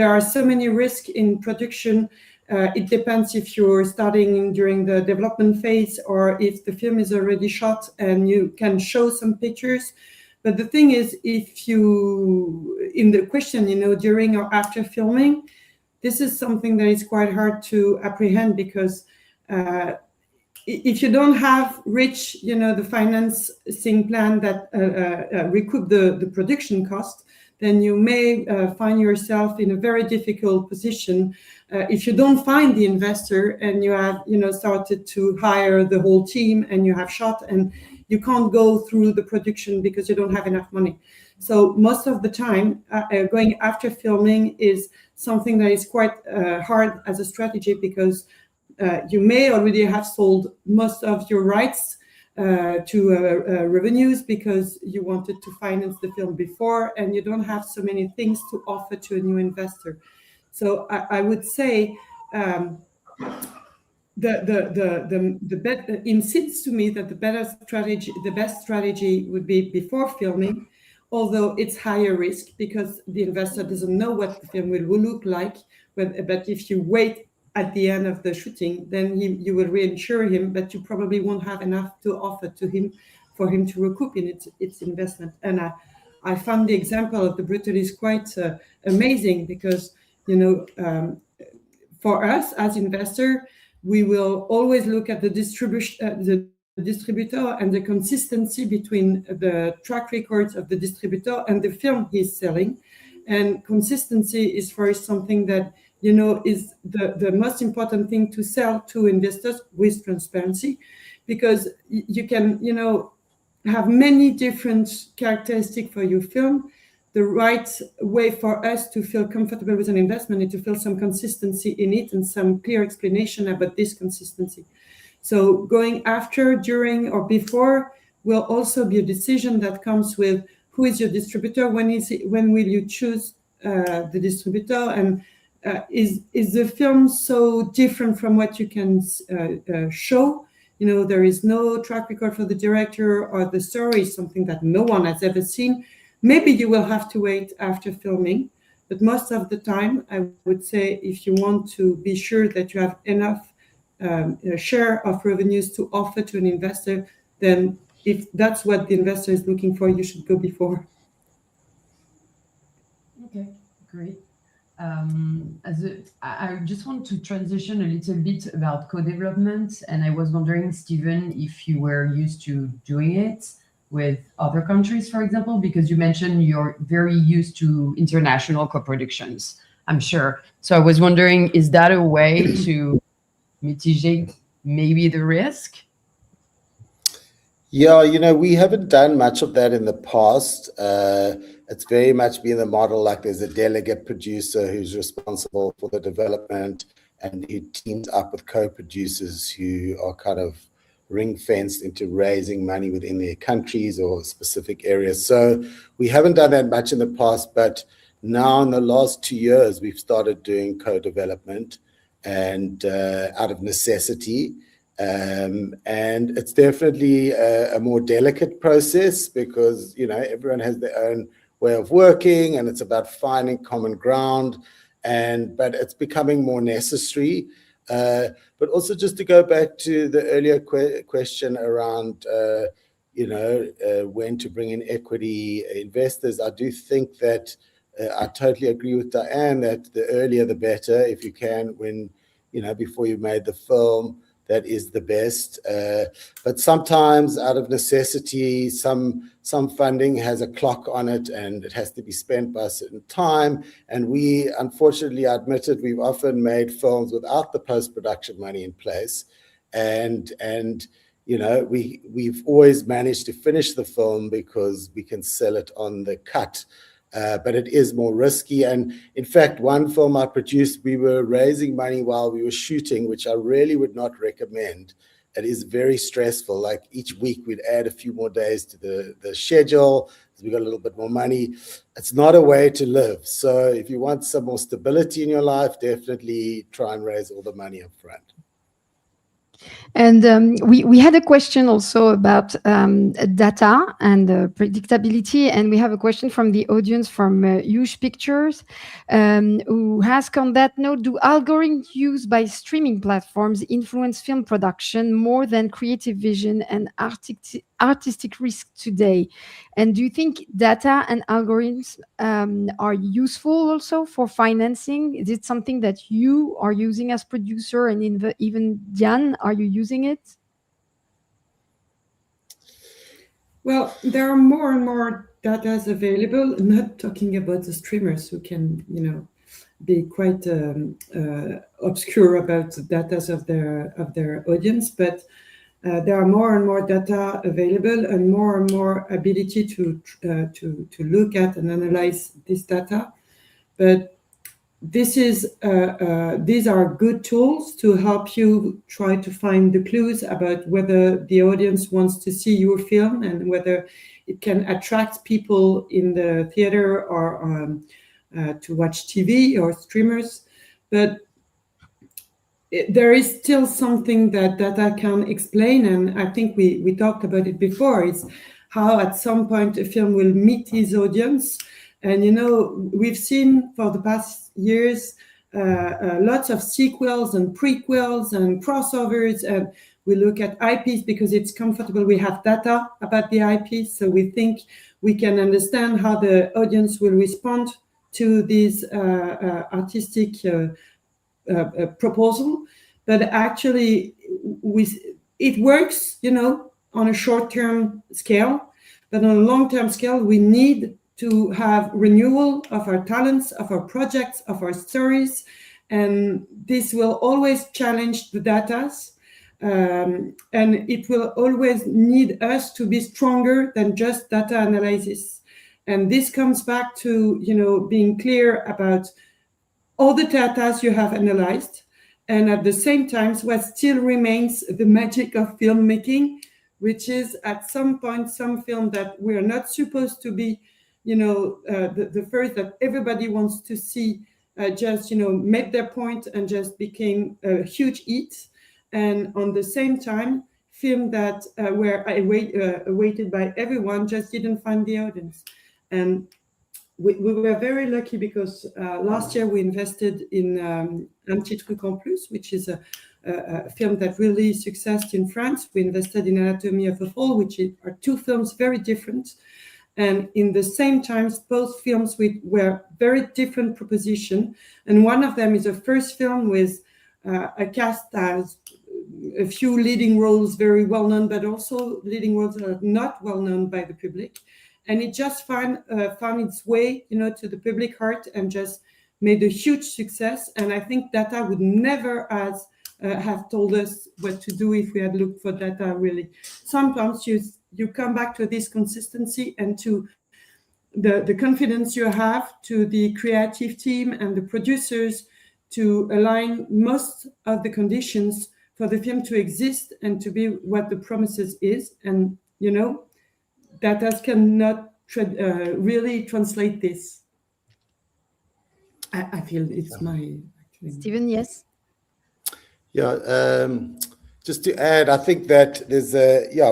are so many risks in production. It depends if you're starting during the development phase or if the film is already shot and you can show some pictures. But the thing is, if you, in the question, you know, during or after filming, this is something that is quite hard to apprehend, because if you don't have reached, you know, the financing plan that recoup the production cost, then you may find yourself in a very difficult position if you don't find the investor and you have, you know, started to hire the whole team and you have shot and you can't go through the production because you don't have enough money. So most of the time, going after filming is something that is quite hard as a strategy, because you may already have sold most of your rights to revenues because you wanted to finance the film before, and you don't have so many things to offer to a new investor. So I would say it seems to me that the best strategy would be before filming, although it's higher risk because the investor doesn't know what the film will look like. But if you wait at the end of the shooting, then you will reinsure him, but you probably won't have enough to offer to him for him to recoup in its investment. And I found the example of the Brutalist quite amazing, because, you know, for us as investor, we will always look at the distributor and the consistency between the track records of the distributor and the film he's selling. And consistency is for us something that, you know, is the most important thing to sell to investors with transparency, because you can, you know, have many different characteristics for your film. The right way for us to feel comfortable with an investment is to feel some consistency in it and some clear explanation about this consistency. So going after, during, or before will also be a decision that comes with who is your distributor, when will you choose the distributor, and is the film so different from what you can show? You know, there is no track record for the director, or the story is something that no one has ever seen. Maybe you will have to wait after filming, but most of the time, I would say, if you want to be sure that you have enough share of revenues to offer to an investor, then if that's what the investor is looking for, you should go before. Okay, great. I just want to transition a little bit about co-development, and I was wondering, Stephen, if you were used to doing it with other countries, for example, because you mentioned you're very used to international co-productions, I'm sure. So I was wondering, is that a way to mitigate maybe the risk? Yeah, you know, we haven't done much of that in the past. It's very much been the model, like there's a delegate producer who's responsible for the development, and he teams up with co-producers who are kind of ring-fenced into raising money within their countries or specific areas. So we haven't done that much in the past, but now in the last 2 years, we've started doing co-development. and out of necessity. And it's definitely a more delicate process because, you know, everyone has their own way of working, and it's about finding common ground. But it's becoming more necessary. But also, just to go back to the earlier question around, you know, when to bring in equity investors, I do think that I totally agree with Diane that the earlier the better. If you can, when, you know, before you've made the film, that is the best. But sometimes, out of necessity, some funding has a clock on it, and it has to be spent by a certain time. And we, unfortunately, I admit it, we've often made films without the post-production money in place, and you know, we've always managed to finish the film because we can sell it on the cut. But it is more risky. And in fact, one film I produced, we were raising money while we were shooting, which I really would not recommend. It is very stressful. Like each week we'd add a few more days to the schedule because we got a little bit more money. It's not a way to live. So if you want some more stability in your life, definitely try and raise all the money up front. And we had a question also about data and predictability, and we have a question from the audience from Huge Pictures, who ask on that note, do algorithms used by streaming platforms influence film production more than creative vision and artistic risk today? And do you think data and algorithms are useful also for financing? Is it something that you are using as producer, and even Diane, are you using it? Well, there are more and more data available. I'm not talking about the streamers who can, you know, be quite obscure about the data of their audience, but there are more and more data available and more ability to look at and analyze this data. But these are good tools to help you try to find the clues about whether the audience wants to see your film and whether it can attract people in the theater or to watch TV or streamers. But there is still something that data can explain, and I think we talked about it before. It's how at some point a film will meet its audience. And, you know, we've seen for the past years lots of sequels and prequels and crossovers, and we look at IPs because it's comfortable. We have data about the IPs, so we think we can understand how the audience will respond to this artistic proposal. But actually, it works, you know, on a short-term scale, but on a long-term scale, we need to have renewal of our talents, of our projects, of our stories, and this will always challenge the data, and it will always need us to be stronger than just data analysis. And this comes back to, you know, being clear about all the data you have analyzed, and at the same time, what still remains the magic of filmmaking, which is at some point some film that we're not supposed to be, you know, the first that everybody wants to see, just, you know, made their point and just became a huge hit. And on the same time, film that were awaited by everyone just didn't find the audience. And we were very lucky because last year we invested in Un petit truc en plus, which is a film that really successed in France. We invested in Anatomy of a Fall, which are two films very different. And in the same times, both films were very different proposition. And one of them is a first film with a cast that has a few leading roles very well known, but also leading roles that are not well known by the public. And it just found its way, you know, to the public heart and just made a huge success. And I think data would never have told us what to do if we had looked for data. Really, sometimes you come back to this consistency and to the confidence you have to the creative team and the producers to align most of the conditions for the film to exist and to be what the promises is. And, you know, data cannot really translate this. I feel it's my... Steven, yes? Yeah, just to add, I think that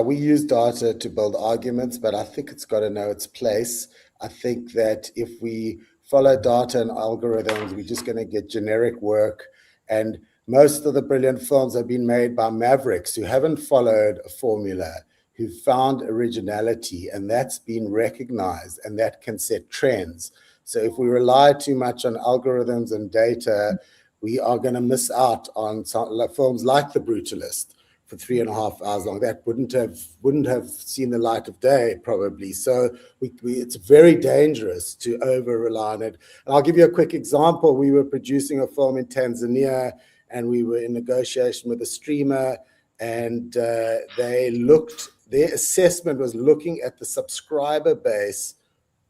we use data to build arguments, but I think it's got to know its place. I think that if we follow data and algorithms, we're just going to get generic work. And most of the brilliant films have been made by mavericks who haven't followed a formula, who found originality, and that's been recognized, and that can set trends. So if we rely too much on algorithms and data, we are going to miss out on films like The Brutalist for 3.5 hours long. That wouldn't have seen the light of day, probably. So it's very dangerous to over-rely on it. And I'll give you a quick example. We were producing a film in Tanzania, and we were in negotiation with a streamer, and their assessment was looking at the subscriber base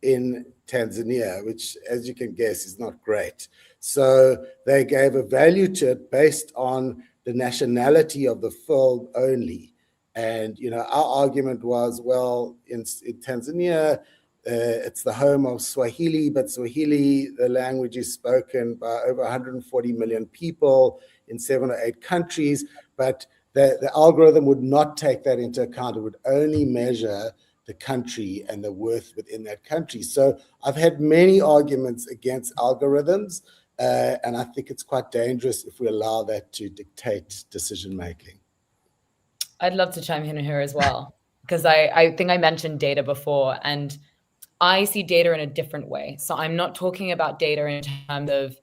in Tanzania, which, as you can guess, is not great. So they gave a value to it based on the nationality of the film only. And, our argument was, well, in Tanzania, it's the home of Swahili, but Swahili, the language is spoken by over 140 million people in 7 or 8 countries, but the algorithm would not take that into account. It would only measure the country and the worth within that country. So I've had many arguments against algorithms, and I think it's quite dangerous if we allow that to dictate decision-making. I'd love to chime in here as well, because I think I mentioned data before, and I see data in a different way. So I'm not talking about data in terms of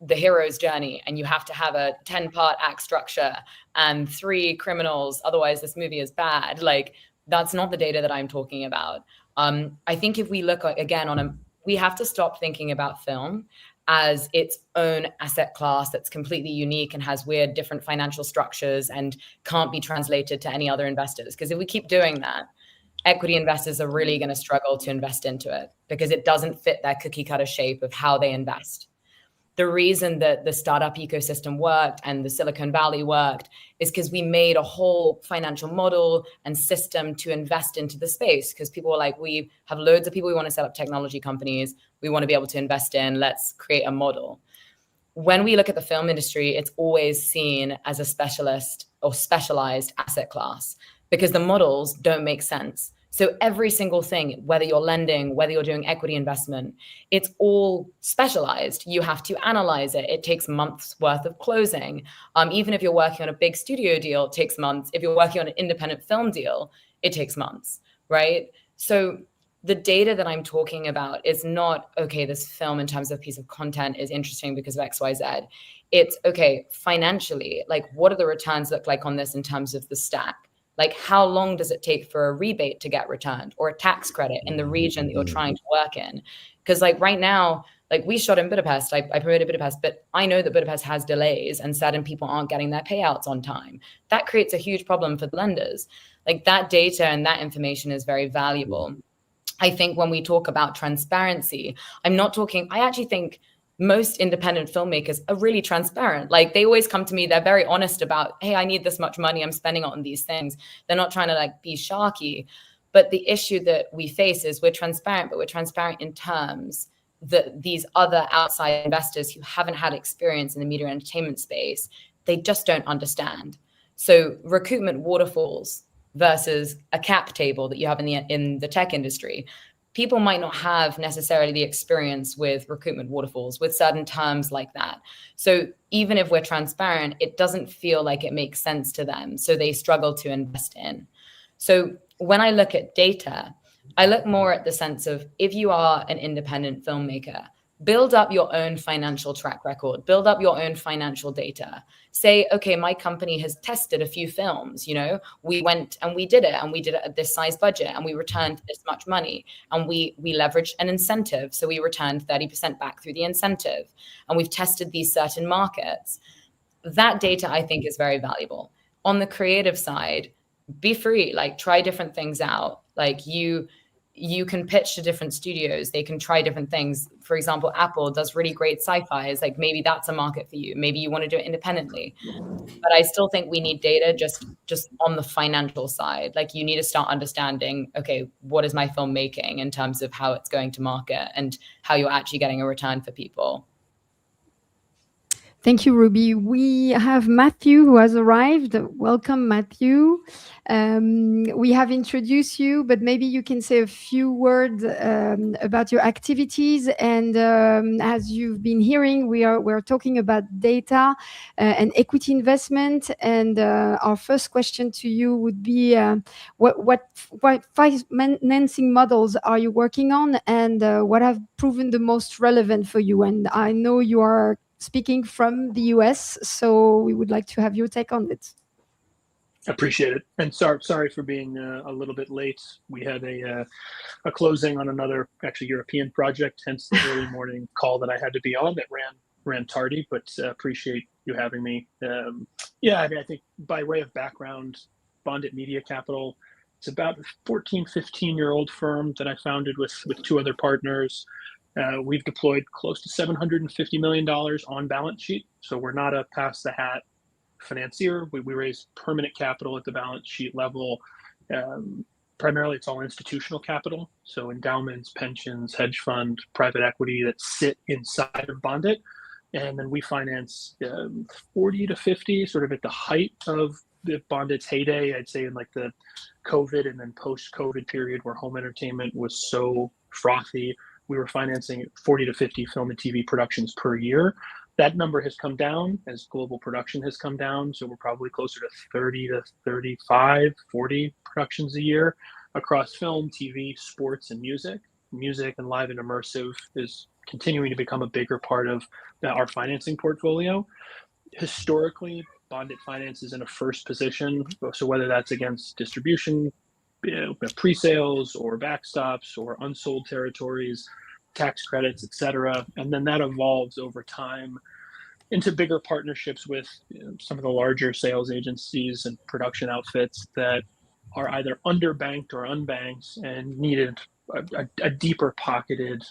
the hero's journey, and you have to have a 10-part act structure and 3 criminals, otherwise this movie is bad. Like, that's not the data that I'm talking about. I think if we look again we have to stop thinking about film as its own asset class that's completely unique and has weird different financial structures and can't be translated to any other investors. Because if we keep doing that, equity investors are really going to struggle to invest into it because it doesn't fit their cookie cutter shape of how they invest. The reason that the startup ecosystem worked and the Silicon Valley worked is because we made a whole financial model and system to invest into the space, because people were like, we have loads of people we want to set up technology companies, we want to be able to invest in, let's create a model. When we look at the film industry, it's always seen as a specialist or specialized asset class because the models don't make sense. So every single thing, whether you're lending, whether you're doing equity investment, it's all specialized. You have to analyze it. It takes months worth of closing. Even if you're working on a big studio deal, it takes months. If you're working on an independent film deal, it takes months, right? So the data that I'm talking about is not, okay, this film in terms of a piece of content is interesting because of X, Y, Z. It's, okay, financially, like what do the returns look like on this in terms of the stack? Like, how long does it take for a rebate to get returned or a tax credit in the region that you're trying to work in? Because like right now, like we shot in Budapest, I promoted Budapest, but I know that Budapest has delays and certain people aren't getting their payouts on time. That creates a huge problem for the lenders. Like that data and that information is very valuable. I think when we talk about transparency, I actually think most independent filmmakers are really transparent. Like they always come to me, they're very honest about, hey, I need this much money, I'm spending it on these things. They're not trying to like be sharky. But the issue that we face is we're transparent, but we're transparent in terms that these other outside investors who haven't had experience in the media and entertainment space, they just don't understand. So recoupment waterfalls versus a cap table that you have in the tech industry. People might not have necessarily the experience with recoupment waterfalls with certain terms like that. So even if we're transparent, it doesn't feel like it makes sense to them. So they struggle to invest in. So when I look at data, I look more at the sense of if you are an independent filmmaker, build up your own financial track record, build up your own financial data. Say, okay, my company has tested a few films, we went and we did it at this size budget and we returned this much money and we leveraged an incentive. So we returned 30% back through the incentive and we've tested these certain markets. That data I think is very valuable. On the creative side, be free, like try different things out. Like you can pitch to different studios. They can try different things. For example, Apple does really great sci-fi. It's like, maybe that's a market for you. Maybe you want to do it independently. But I still think we need data just on the financial side. Like you need to start understanding, okay, what is my film making in terms of how it's going to market and how you're actually getting a return for people. Thank you, Ruby. We have Matthew who has arrived. Welcome, Matthew. We have introduced you, but maybe you can say a few words about your activities. And as you've been hearing, we're talking about data and equity investment. And our first question to you would be, what financing models are you working on, and what have proven the most relevant for you? And I know you are speaking from the US, so we would like to have your take on it. Appreciate it, and sorry for being a little bit late. We had a closing on another actually European project, hence the early morning call that I had to be on that ran tardy. But appreciate you having me. Yeah, I mean, I think by way of background, Bondit Media Capital, it's about a 14, 15-year-old firm that I founded with two other partners. We've deployed close to $750 million on balance sheet. So we're not a pass the hat financier. We raise permanent capital at the balance sheet level. Primarily, it's all institutional capital. So endowments, pensions, hedge fund, private equity that sit inside of Bondit. And then we finance 40 to 50, sort of at the height of the Bondit's heyday, I'd say in like the COVID and then post-COVID period where home entertainment was so frothy. We were financing 40 to 50 film and TV productions per year. That number has come down as global production has come down. So we're probably closer to 30 to 35, 40 productions a year across film, TV, sports, and music. Music and live and immersive is continuing to become a bigger part of our financing portfolio. Historically, Bondit Finance is in a first position. So whether that's against distribution, pre-sales or backstops or unsold territories, tax credits, et cetera. And then that evolves over time into bigger partnerships with some of the larger sales agencies and production outfits that are either underbanked or unbanked and needed a deeper pocketed,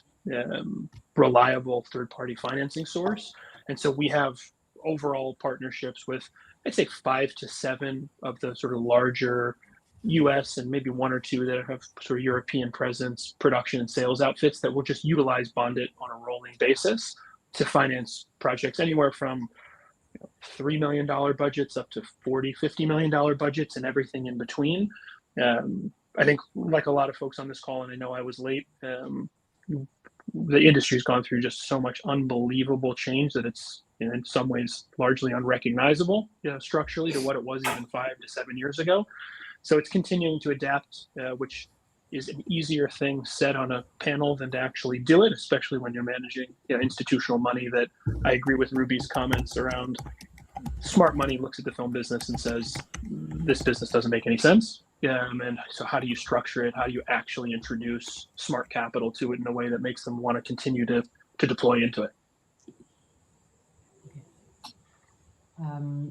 reliable third-party financing source. And so we have overall partnerships with, I'd say 5 to 7 of the sort of larger US and maybe 1 or 2 that have sort of European presence, production and sales outfits that will just utilize Bondit on a rolling basis to finance projects anywhere from $3 million budgets up to $40, $50 million budgets and everything in between. I think like a lot of folks on this call, and I know I was late, the industry's gone through just so much unbelievable change that it's in some ways largely unrecognizable structurally to what it was even 5 to 7 years ago. So it's continuing to adapt, which is an easier thing said on a panel than to actually do it, especially when you're managing institutional money. That I agree with Ruby's comments around smart money looks at the film business and says, this business doesn't make any sense. And so how do you structure it? How do you actually introduce smart capital to it in a way that makes them want to continue to deploy into it?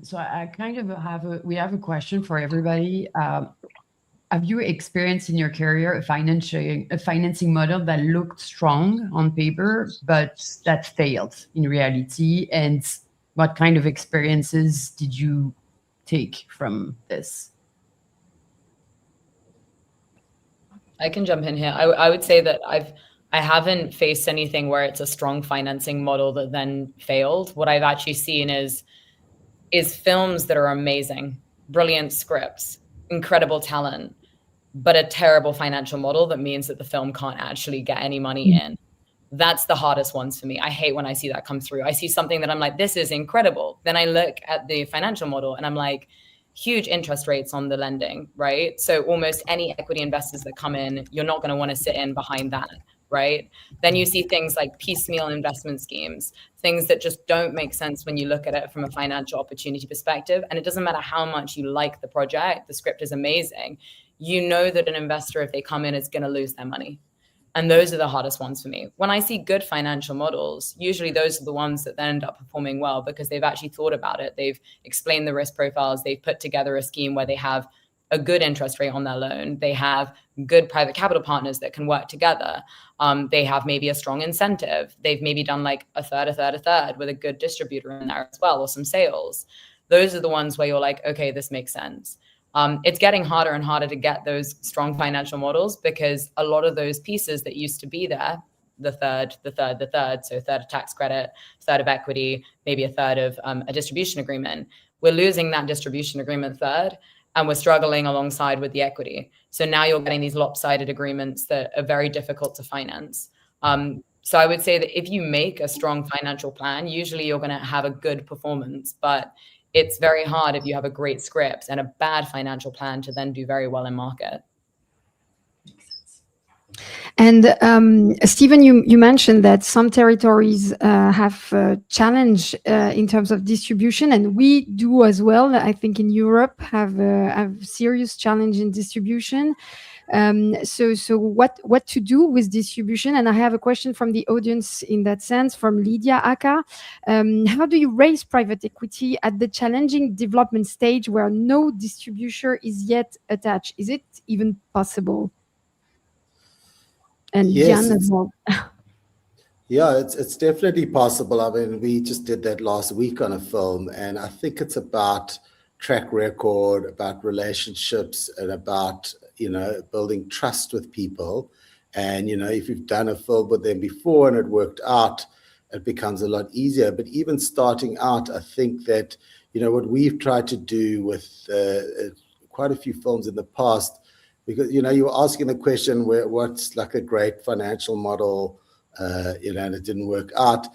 So I kind of we have a question for everybody. Have you experienced in your career a financing model that looked strong on paper, but that failed in reality? And what kind of experiences did you take from this? I can jump in here. I would say that I haven't faced anything where it's a strong financing model that then failed. What I've actually seen is films that are amazing, brilliant scripts, incredible talent, but a terrible financial model that means that the film can't actually get any money in. That's the hardest ones for me. I hate when I see that come through. I see something that I'm like, this is incredible. Then I look at the financial model and I'm like, huge interest rates on the lending, right? So almost any equity investors that come in, you're not going to want to sit in behind that, right? Then you see things like piecemeal investment schemes, things that just don't make sense when you look at it from a financial opportunity perspective. And it doesn't matter how much you like the project, the script is amazing. You know that an investor, if they come in, is going to lose their money. And those are the hardest ones for me. When I see good financial models, usually those are the ones that then end up performing well because they've actually thought about it. They've explained the risk profiles. They've put together a scheme where they have a good interest rate on their loan. They have good private capital partners that can work together. They have maybe a strong incentive. They've maybe done like a third with a good distributor in there as well, or some sales. Those are the ones where you're like, okay, this makes sense. It's getting harder and harder to get those strong financial models because a lot of those pieces that used to be there the third. So a third of tax credit, a third of equity, maybe a third of a distribution agreement. We're losing that distribution agreement third, and we're struggling alongside with the equity. So now you're getting these lopsided agreements that are very difficult to finance. So I would say that if you make a strong financial plan, usually you're going to have a good performance, but it's very hard if you have a great script and a bad financial plan to then do very well in market. And Stephen, you mentioned that some territories have a challenge in terms of distribution, and we do as well. I think in Europe have a serious challenge in distribution. So what to do with distribution? And I have a question from the audience in that sense, from Lydia Aka. How do you raise private equity at the challenging development stage where no distributor is yet attached? Is it even possible? And Yes, Jan as well. Yeah, it's definitely possible. I mean, we just did that last week on a film, and I think it's about track record, about relationships, and about, you know, building trust with people. And, you know, if you've done a film with them before and it worked out, it becomes a lot easier. But even starting out, I think that, you know, what we've tried to do with quite a few films in the past, because, you know, you were asking the question, what's like a great financial model, you know, and it didn't work out.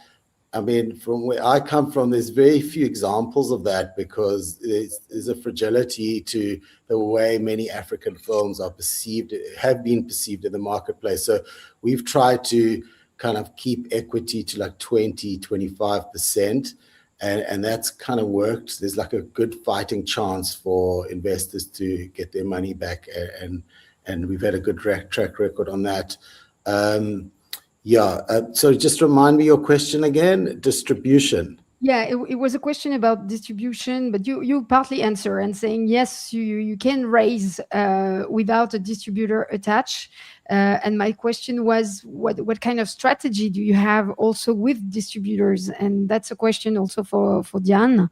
I mean, from where I come from, there's very few examples of that, because there's a fragility to the way many African films are perceived, have been perceived in the marketplace. So we've tried to kind of keep equity to like 20-25%. And that's kind of worked. There's like a good fighting chance for investors to get their money back. And we've had a good track record on that. So just remind me your question again, distribution. Yeah, it was a question about distribution, but you partly answer and saying, yes, you can raise without a distributor attached. And my question was, what kind of strategy do you have also with distributors? And that's a question also for Diane.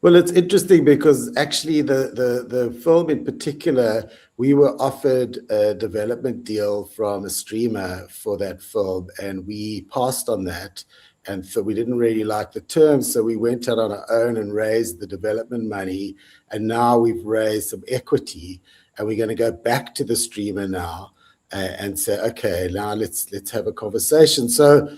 Well, it's interesting because actually the film in particular, we were offered a development deal from a streamer for that film, and we passed on that. And so we didn't really like the terms, so we went out on our own and raised the development money. And now we've raised some equity, and we're going to go back to the streamer now and say, okay, now let's have a conversation. So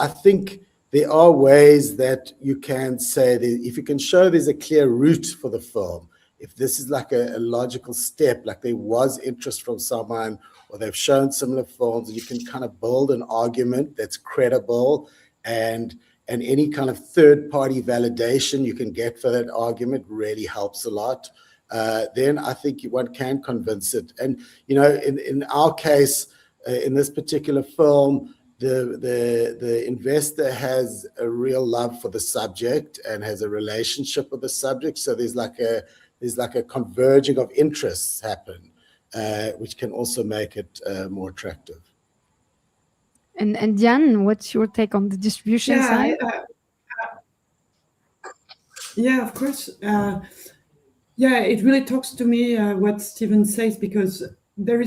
I think there are ways that you can say that if you can show there's a clear route for the film, if this is like a logical step, like there was interest from someone, or they've shown similar films, you can kind of build an argument that's credible, and any kind of third-party validation you can get for that argument really helps a lot. Then I think one can convince it. And, you know, in our case, in this particular film, the investor has a real love for the subject and has a relationship with the subject. So there's like a converging of interests happen, which can also make it more attractive. And Diane, what's your take on the distribution side? Yeah, of course. Yeah, it really talks to me what Stephen says, because there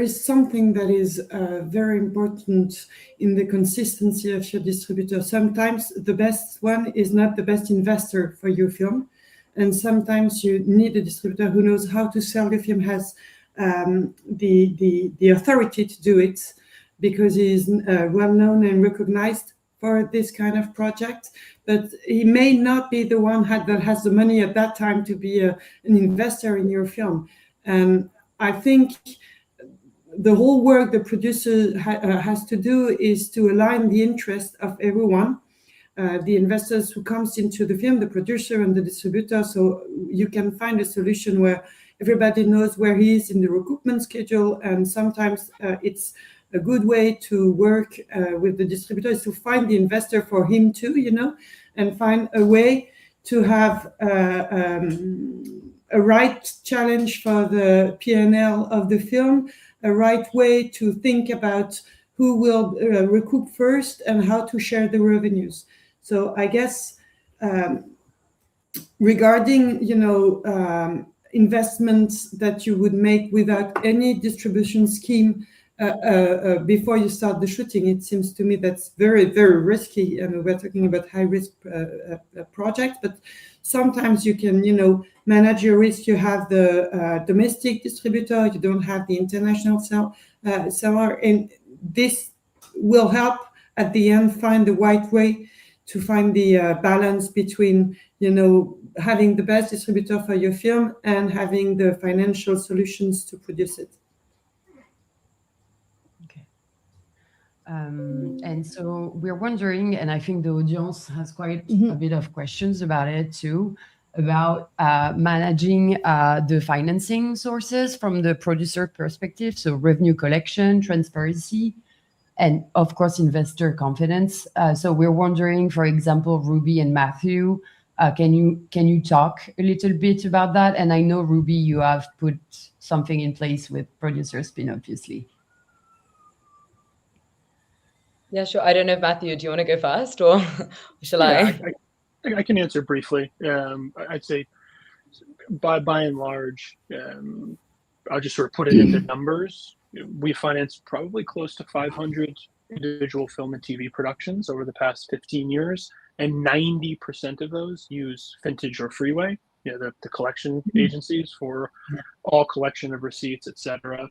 is something that is very important in the consistency of your distributor. Sometimes the best one is not the best investor for your film. And sometimes you need a distributor who knows how to sell your film, has the authority to do it, because he is well known and recognized for this kind of project. But he may not be the one that has the money at that time to be an investor in your film. And I think the whole work the producer has to do is to align the interest of everyone, the investors who comes into the film, the producer and the distributor, so you can find a solution where everybody knows where he is in the recoupment schedule. And sometimes it's a good way to work with the distributor is to find the investor for him too, you know, and find a way to have a right challenge for the P&L of the film, a right way to think about who will recoup first and how to share the revenues. So I guess regarding, you know, investments that you would make without any distribution scheme before you start the shooting. It seems to me that's very, very risky. I mean, we're talking about high-risk projects, but sometimes you can, manage your risk. You have the domestic distributor, you don't have the international seller, and this will help at the end find the right way to find the balance between, having the best distributor for your film and having the financial solutions to produce it. Okay. And so we're wondering, and I think the audience has quite a bit of questions about it too, about managing the financing sources from the producer perspective, so revenue collection, transparency, and of course, investor confidence. So we're wondering, for example, Ruby and Matthew, can you talk a little bit about that? And I know, Ruby, you have put something in place with Producers Pin, obviously. Yeah, sure. I don't know, Matthew, do you want to go first, or shall I? I can answer briefly. I'd say by and large, I'll just sort of put it into numbers. We financed probably close to 500 individual film and TV productions over the past 15 years, and 90% of those use Vintage or Freeway, the collection agencies for all collection of receipts, etc.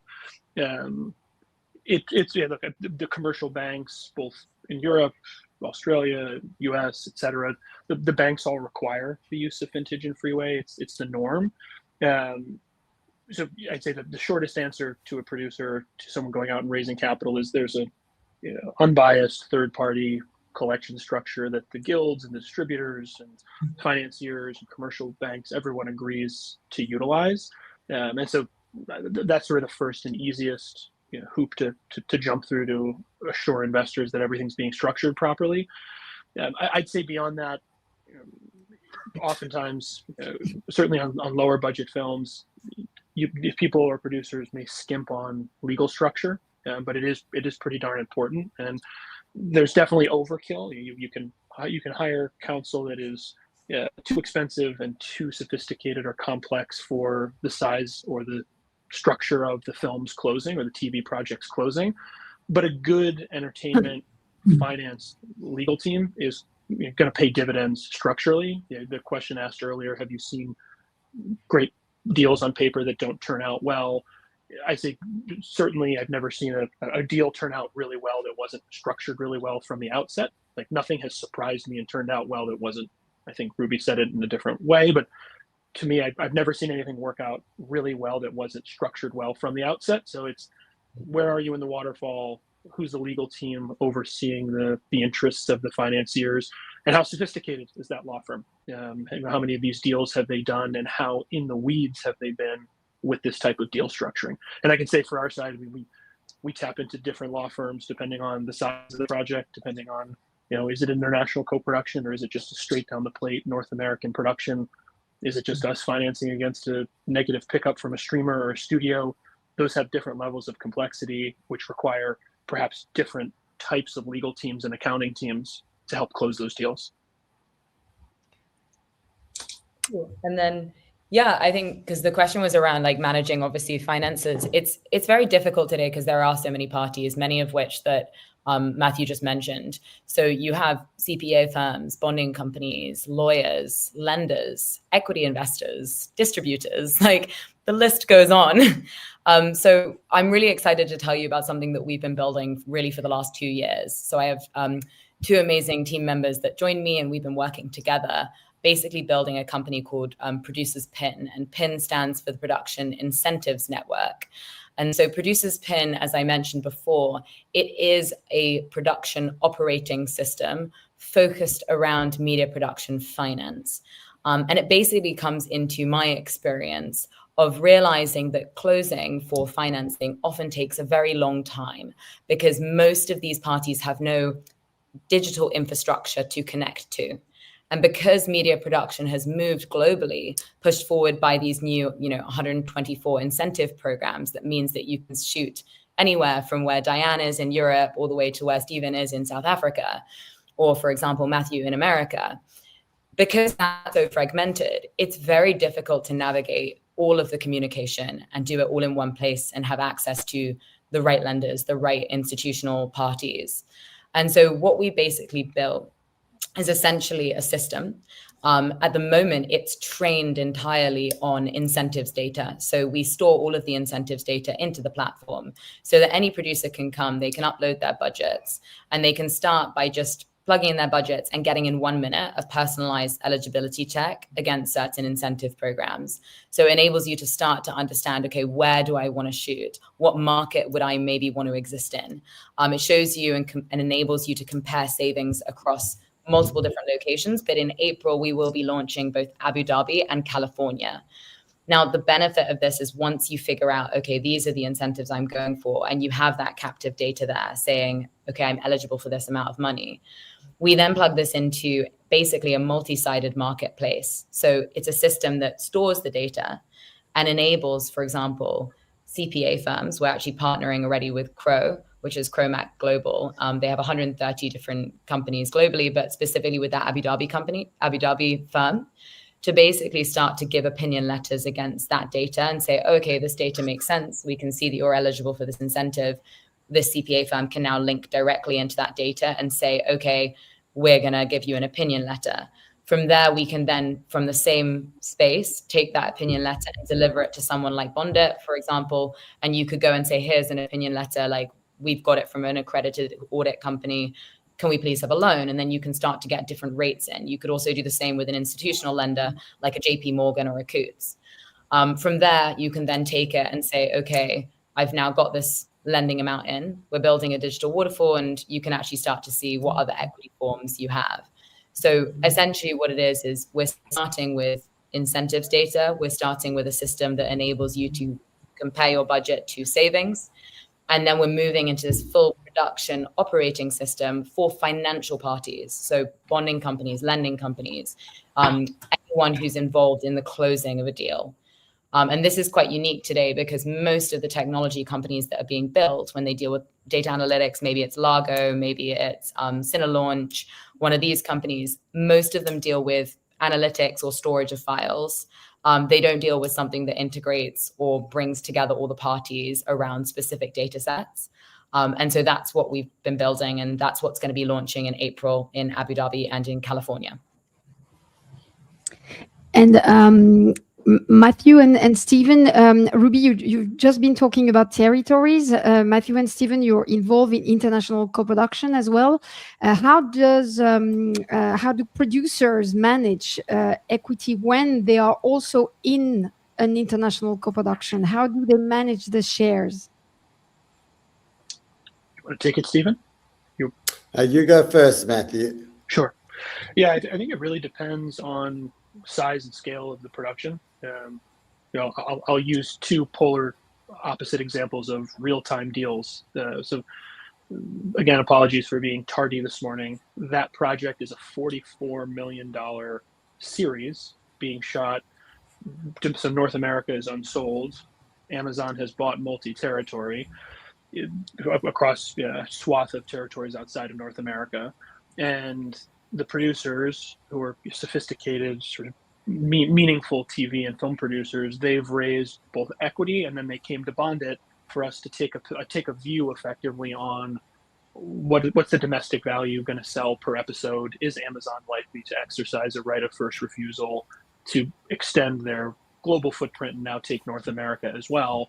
Look, the commercial banks, both in Europe, Australia, US, etc. The banks all require the use of Vintage and Freeway. It's the norm. So I'd say that the shortest answer to a producer, to someone going out and raising capital, is there's a unbiased third-party collection structure that the guilds and the distributors and financiers and commercial banks, everyone agrees to utilize. And so that's sort of the first and easiest hoop to jump through to assure investors that everything's being structured properly. I'd say beyond that, oftentimes, certainly on lower budget films, people or producers may skimp on legal structure, but it is pretty darn important. And there's definitely overkill. You can hire counsel that is too expensive and too sophisticated or complex for the size or the structure of the film's closing or the TV project's closing. But a good entertainment finance legal team is going to pay dividends structurally. The question asked earlier, have you seen great deals on paper that don't turn out well? I say certainly I've never seen a deal turn out really well that wasn't structured really well from the outset. Like, nothing has surprised me and turned out well that wasn't, I think Ruby said it in a different way, but to me, I've never seen anything work out really well that wasn't structured well from the outset. So it's, where are you in the waterfall? Who's the legal team overseeing the interests of the financiers? And how sophisticated is that law firm? How many of these deals have they done, and how in the weeds have they been with this type of deal structuring? And I can say for our side, we tap into different law firms depending on the size of the project, depending on, is it international co-production, or is it just a straight down the plate North American production? Is it just us financing against a negative pickup from a streamer or a studio? Those have different levels of complexity, which require perhaps different types of legal teams and accounting teams to help close those deals. And then, I think, because the question was around like managing obviously finances, it's very difficult today because there are so many parties, many of which that Matthew just mentioned. So you have CPA firms, bonding companies, lawyers, lenders, equity investors, distributors, like the list goes on. So I'm really excited to tell you about something that we've been building really for the last 2 years. So I have two amazing team members that joined me, and we've been working together, basically building a company called Producers Pin, and PIN stands for the Production Incentives Network. And so Producers Pin, as I mentioned before, it is a production operating system focused around media production finance. And it basically comes into my experience of realizing that closing for financing often takes a very long time because most of these parties have no digital infrastructure to connect to. And because media production has moved globally, pushed forward by these new, 124 incentive programs, that means that you can shoot anywhere from where Diane is in Europe all the way to where Stephen is in South Africa, or for example, Matthew in America. Because that's so fragmented, it's very difficult to navigate all of the communication and do it all in one place and have access to the right lenders, the right institutional parties. And so what we basically built is essentially a system. At the moment, it's trained entirely on incentives data. So we store all of the incentives data into the platform so that any producer can come, they can upload their budgets, and they can start by just plugging in their budgets and getting in 1 minute of personalized eligibility check against certain incentive programs. So it enables you to start to understand, okay, where do I want to shoot? What market would I maybe want to exist in? It shows you and enables you to compare savings across multiple different locations. But in April, we will be launching both Abu Dhabi and California. Now, the benefit of this is once you figure out, okay, these are the incentives I'm going for, and you have that captive data there saying, okay, I'm eligible for this amount of money. We then plug this into basically a multi-sided marketplace. So it's a system that stores the data and enables, for example, CPA firms. We're actually partnering already with Crow, which is Cromac Global. They have 130 different companies globally, but specifically with that Abu Dhabi firm, to basically start to give opinion letters against that data and say, okay, this data makes sense. We can see that you're eligible for this incentive. This CPA firm can now link directly into that data and say, okay, we're going to give you an opinion letter. From there, we can then, from the same space, take that opinion letter and deliver it to someone like Bondit, for example. And you could go and say, here's an opinion letter, like we've got it from an accredited audit company. Can we please have a loan? And then you can start to get different rates in. You could also do the same with an institutional lender like a JP Morgan or a Coutts. From there, you can then take it and say, okay, I've now got this lending amount in. We're building a digital waterfall, and you can actually start to see what other equity forms you have. So essentially what it is we're starting with incentives data. We're starting with a system that enables you to compare your budget to savings. And then we're moving into this full production operating system for financial parties. So bonding companies, lending companies, anyone who's involved in the closing of a deal. And this is quite unique today because most of the technology companies that are being built, when they deal with data analytics, maybe it's Largo, maybe it's Cinelaunch, one of these companies, most of them deal with analytics or storage of files. They don't deal with something that integrates or brings together all the parties around specific data sets. And so that's what we've been building, and that's what's going to be launching in April in Abu Dhabi and in California. And Matthew and Stephen, Ruby, you've just been talking about territories. Matthew and Stephen, you're involved in international co-production as well. How do producers manage equity when they are also in an international co-production? How do they manage the shares? You want to take it, Stephen? You go first, Matthew. Sure. Yeah, I think it really depends on size and scale of the production. I'll use two polar opposite examples of real-time deals. So again, apologies for being tardy this morning. That project is a $44 million series being shot. So North America is unsold. Amazon has bought multi-territory across a swath of territories outside of North America. And the producers, who are sophisticated, sort of meaningful TV and film producers, they've raised both equity, and then they came to Bondit for us to take a view effectively on what's the domestic value going to sell per episode. Is Amazon likely to exercise a right of first refusal to extend their global footprint and now take North America as well?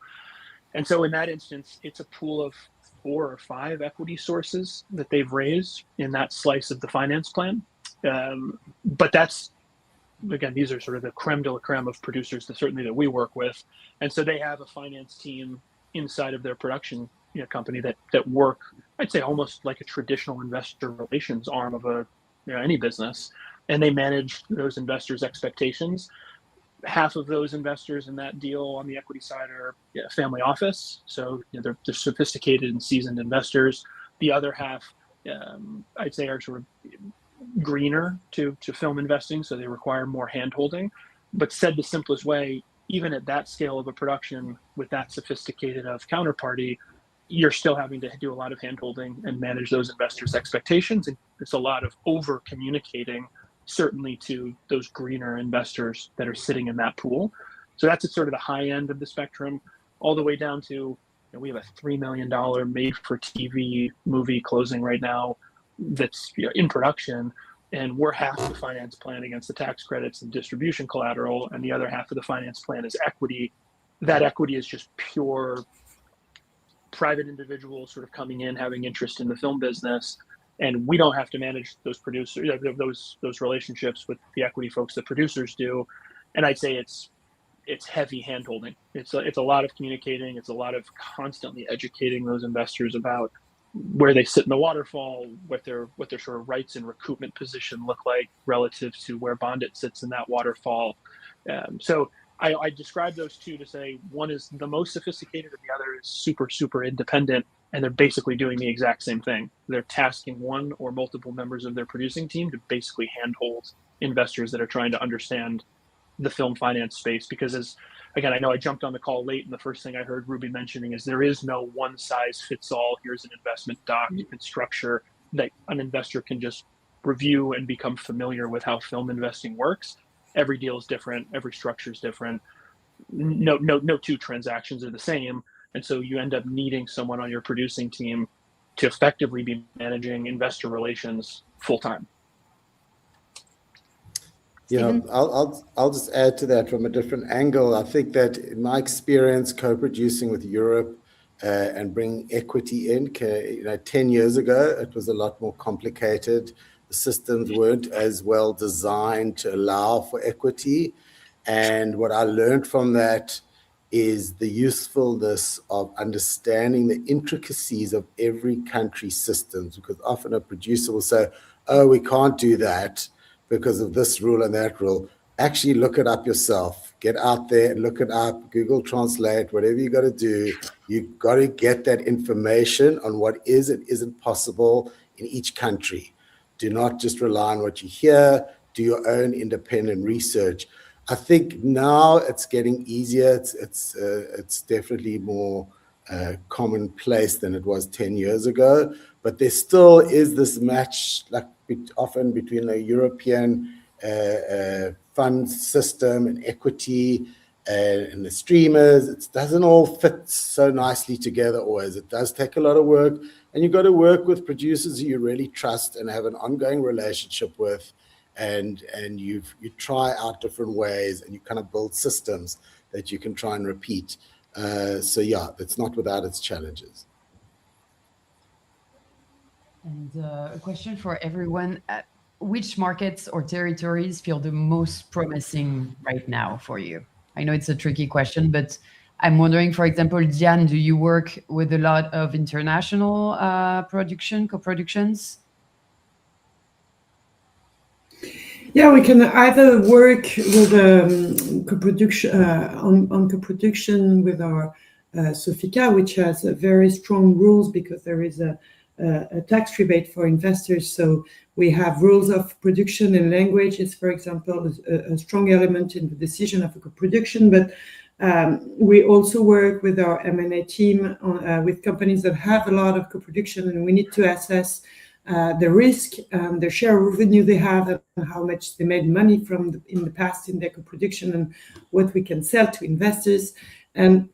And so in that instance, it's a pool of 4 or 5 equity sources that they've raised in that slice of the finance plan. But that's, again, these are sort of the creme de la creme of producers that we work with. And so they have a finance team inside of their production company that work, I'd say, almost like a traditional investor relations arm of any business. And they manage those investors' expectations. Half of those investors in that deal on the equity side are family office. So they're sophisticated and seasoned investors. The other half, I'd say, are sort of greener to film investing, so they require more hand-holding. But said the simplest way, even at that scale of a production with that sophisticated of counterparty, you're still having to do a lot of hand-holding and manage those investors' expectations. And it's a lot of over-communicating, certainly to those greener investors that are sitting in that pool. So that's at sort of the high end of the spectrum, all the way down to, we have a $3 million made-for-TV movie closing right now that's in production, and we're half the finance plan against the tax credits and distribution collateral, and the other half of the finance plan is equity. That equity is just pure private individuals sort of coming in, having interest in the film business, and we don't have to manage those producers, those relationships with the equity folks that producers do. And I'd say it's heavy handholding. It's a lot of communicating. It's a lot of constantly educating those investors about where they sit in the waterfall, what their sort of rights and recoupment position look like relative to where Bondit sits in that waterfall. So I describe those two to say one is the most sophisticated and the other is super, super independent, and they're basically doing the exact same thing. They're tasking one or multiple members of their producing team to basically handhold investors that are trying to understand the film finance space. Because again, I know I jumped on the call late, and the first thing I heard Ruby mentioning is there is no one size fits all. Here's an investment doc and structure that an investor can just review and become familiar with how film investing works. Every deal is different. Every structure is different. No two transactions are the same. And so you end up needing someone on your producing team to effectively be managing investor relations full time. I'll just add to that from a different angle. I think that in my experience co-producing with Europe and bringing equity in, 10 years ago, it was a lot more complicated. The systems weren't as well designed to allow for equity. And what I learned from that is the usefulness of understanding the intricacies of every country's systems, because often a producer will say, oh, we can't do that because of this rule and that rule. Actually look it up yourself. Get out there and look it up, Google Translate, whatever you got to do. You've got to get that information on what is and isn't possible in each country. Do not just rely on what you hear. Do your own independent research. I think now it's getting easier. It's definitely more commonplace than it was 10 years ago. But there still is this match, like often between the European fund system and equity and the streamers. It doesn't all fit so nicely together always. It does take a lot of work. And you've got to work with producers who you really trust and have an ongoing relationship with, and you try out different ways, and you kind of build systems that you can try and repeat. So yeah, it's not without its challenges. And a question for everyone: which markets or territories feel the most promising right now for you? I know it's a tricky question, but I'm wondering, for example, Diane, do you work with a lot of international co-productions? Yeah, we can either work with co-production on co-production with our Sofica, which has very strong rules because there is a tax rebate for investors. So we have rules of production and language is, for example, a strong element in the decision of a co-production. But we also work with our M&A team with companies that have a lot of co-production, and we need to assess the risk, the share of revenue they have, and how much they made money from in the past in their co-production, and what we can sell to investors. And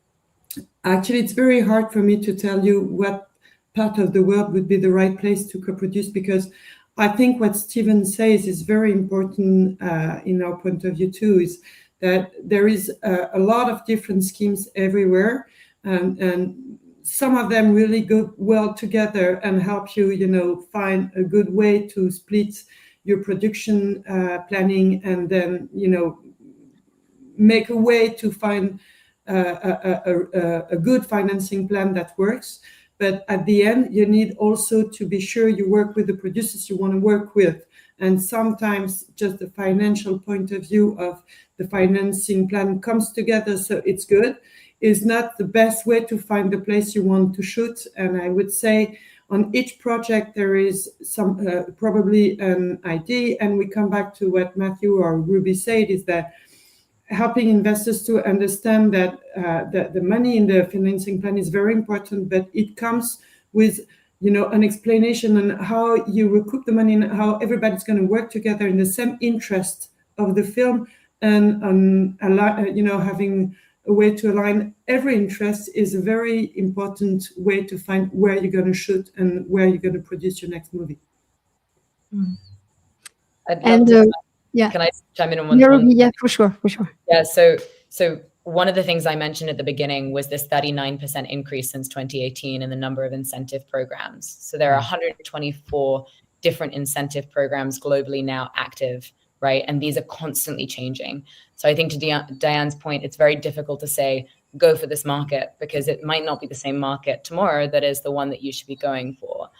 actually, it's very hard for me to tell you what part of the world would be the right place to co-produce, because I think what Stephen says is very important in our point of view too, is that there is a lot of different schemes everywhere, and some of them really go well together and help you, find a good way to split your production planning, and then, make a way to find a good financing plan that works. But at the end, you need also to be sure you work with the producers you want to work with. And sometimes just the financial point of view of the financing plan comes together, so it's good, is not the best way to find the place you want to shoot. And I would say on each project, there is some probably an idea. And we come back to what Matthew or Ruby said, is that helping investors to understand that the money in the financing plan is very important, but it comes with an explanation on how you recoup the money and how everybody's going to work together in the same interest of the film and having a way to align every interest is a very important way to find where you're going to shoot and where you're going to produce your next movie. Can I chime in on one? Yeah, for sure. Yeah, so one of the things I mentioned at the beginning was this 39% increase since 2018 in the number of incentive programs. So there are 124 different incentive programs globally now active, right? And these are constantly changing. So I think to Diane's point, it's very difficult to say, go for this market, because it might not be the same market tomorrow that is the one that you should be going for.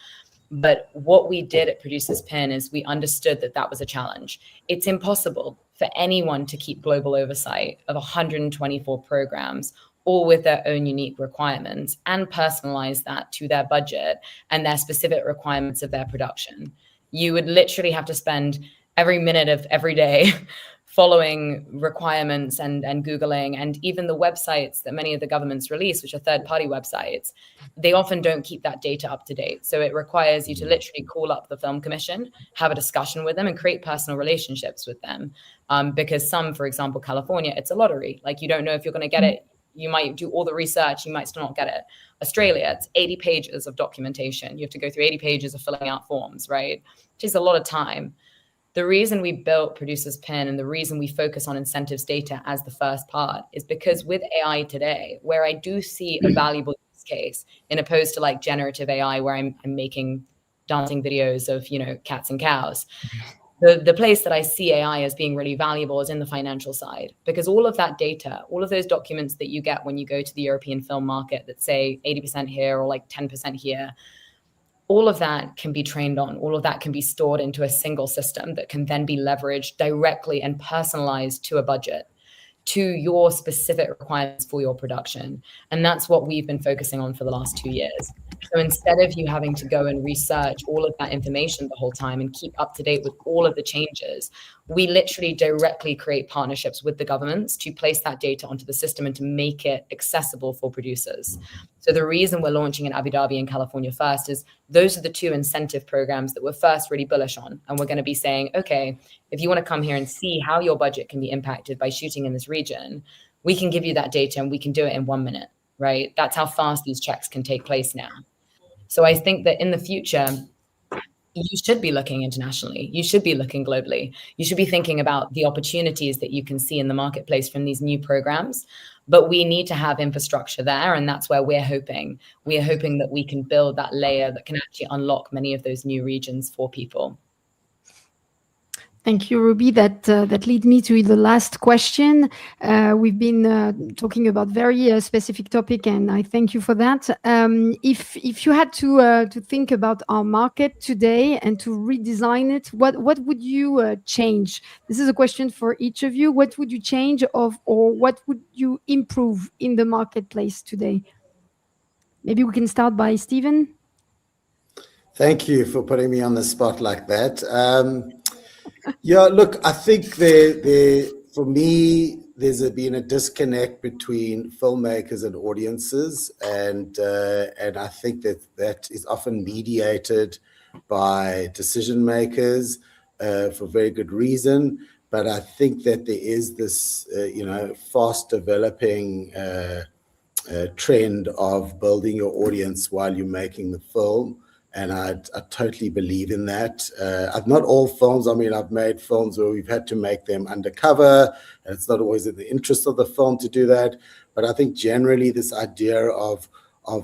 But what we did at Producers Pen is we understood that that was a challenge. It's impossible for anyone to keep global oversight of 124 programs, all with their own unique requirements, and personalize that to their budget and their specific requirements of their production. You would literally have to spend every minute of every day following requirements and Googling, and even the websites that many of the governments release, which are third-party websites, they often don't keep that data up to date. So it requires you to literally call up the film commission, have a discussion with them, and create personal relationships with them. Because some, for example, California, it's a lottery. Like, you don't know if you're going to get it. You might do all the research, you might still not get it. Australia, it's 80 pages of documentation. You have to go through 80 pages of filling out forms, right? Which is a lot of time. The reason we built Producers Pen and the reason we focus on incentives data as the first part is because with AI today, where I do see a valuable use case, in opposed to like generative AI, where I'm making dancing videos of, cats and cows, the place that I see AI as being really valuable is in the financial side, because all of that data, all of those documents that you get when you go to the European film market that say 80% here or like 10% here, all of that can be trained on, all of that can be stored into a single system that can then be leveraged directly and personalized to a budget, to your specific requirements for your production. And that's what we've been focusing on for the last 2 years. So instead of you having to go and research all of that information the whole time and keep up to date with all of the changes, we literally directly create partnerships with the governments to place that data onto the system and to make it accessible for producers. So the reason we're launching in Abu Dhabi and California first is those are the two incentive programs that we're first really bullish on. And we're going to be saying, okay, if you want to come here and see how your budget can be impacted by shooting in this region, we can give you that data and we can do it in 1 minute, right? That's how fast these checks can take place now. So I think that in the future, you should be looking internationally. You should be looking globally. You should be thinking about the opportunities that you can see in the marketplace from these new programs. But we need to have infrastructure there. And that's where we're hoping. We are hoping that we can build that layer that can actually unlock many of those new regions for people. Thank you, Ruby. That leads me to the last question. We've been talking about very specific topic, and I thank you for that. If you had to think about our market today and to redesign it, what would you change? This is a question for each of you. What would you change or what would you improve in the marketplace today? Maybe we can start by Stephen. Thank you for putting me on the spot like that. Yeah, look, I think for me, there's been a disconnect between filmmakers and audiences, and I think that is often mediated by decision makers for very good reason. But I think that there is this, fast developing trend of building your audience while you're making the film. And I totally believe in that. Not all films. I mean, I've made films where we've had to make them undercover, and it's not always in the interest of the film to do that. But I think generally this idea of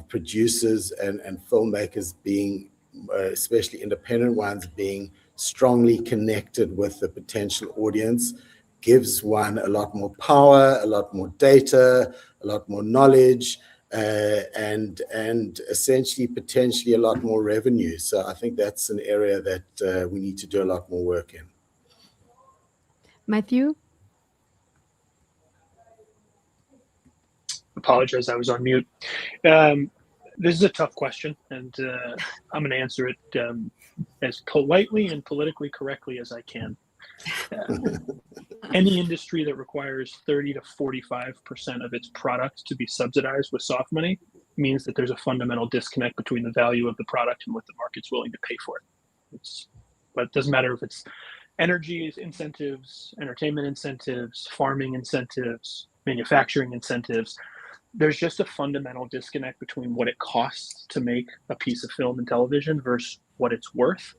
producers and filmmakers being, especially independent ones, being strongly connected with the potential audience gives one a lot more power, a lot more data, a lot more knowledge, and essentially potentially a lot more revenue. So I think that's an area that we need to do a lot more work in. Matthew? Apologize, I was on mute. This is a tough question, and I'm going to answer it as politely and politically correctly as I can. Any industry that requires 30 to 45% of its product to be subsidized with soft money means that there's a fundamental disconnect between the value of the product and what the market's willing to pay for it. But it doesn't matter if it's energy incentives, entertainment incentives, farming incentives, manufacturing incentives. There's just a fundamental disconnect between what it costs to make a piece of film and television versus what it's worth.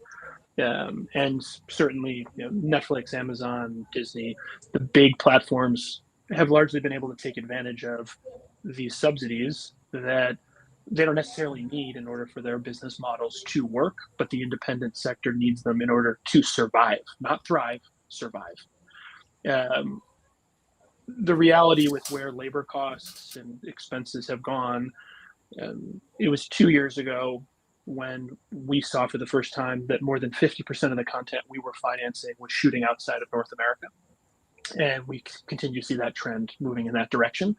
And certainly, Netflix, Amazon, Disney, the big platforms have largely been able to take advantage of these subsidies that they don't necessarily need in order for their business models to work, but the independent sector needs them in order to survive, not thrive, survive. The reality with where labor costs and expenses have gone, it was 2 years ago when we saw for the first time that more than 50% of the content we were financing was shooting outside of North America. And we continue to see that trend moving in that direction.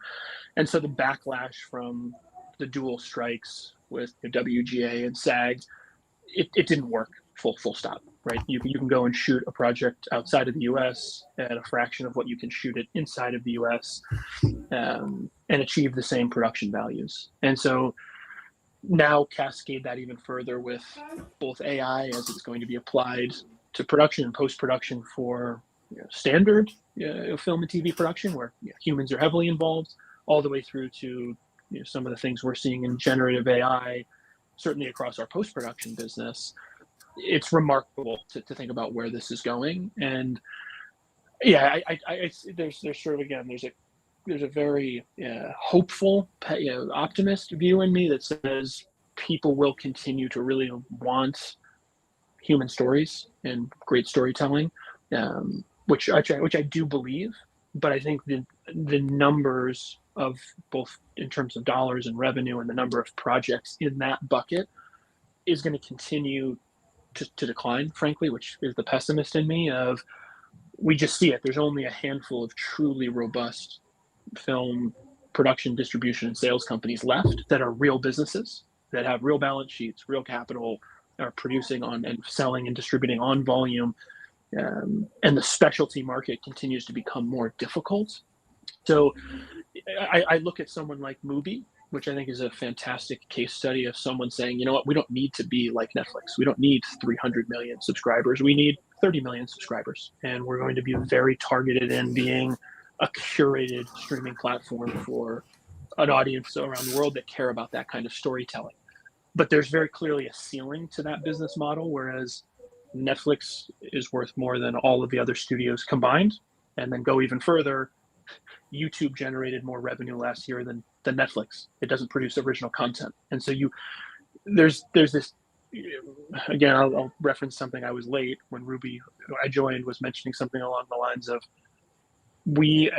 And so the backlash from the dual strikes with the WGA and SAG, it didn't work full stop, right? You can go and shoot a project outside of the US at a fraction of what you can shoot it inside of the US and achieve the same production values. And so now cascade that even further with both AI as it's going to be applied to production and post-production for standard film and TV production where humans are heavily involved, all the way through to some of the things we're seeing in generative AI, certainly across our post-production business. It's remarkable to think about where this is going. And yeah, there's sort of, again, there's a very hopeful, optimist view in me that says people will continue to really want human stories and great storytelling, which I do believe. But I think the numbers of both in terms of dollars and revenue and the number of projects in that bucket is going to continue to decline, frankly, which is the pessimist in me. We just see it. There's only a handful of truly robust film production, distribution, and sales companies left that are real businesses, that have real balance sheets, real capital, are producing on and selling and distributing on volume. And the specialty market continues to become more difficult. So I look at someone like Mubi, which I think is a fantastic case study of someone saying, you know what, we don't need to be like Netflix. We don't need 300 million subscribers. We need 30 million subscribers. And we're going to be very targeted in being a curated streaming platform for an audience around the world that care about that kind of storytelling. But there's very clearly a ceiling to that business model, whereas Netflix is worth more than all of the other studios combined. And then go even further, YouTube generated more revenue last year than Netflix. It doesn't produce original content. And so there's this, again, I'll reference something. I was late when I joined, was mentioning something along the lines of, we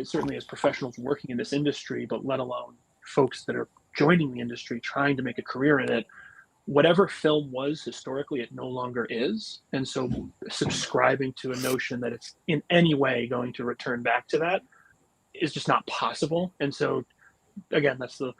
certainly as professionals working in this industry, but let alone folks that are joining the industry, trying to make a career in it, whatever film was historically, it no longer is. And so subscribing to a notion that it's in any way going to return back to that is just not possible. And so again, that's the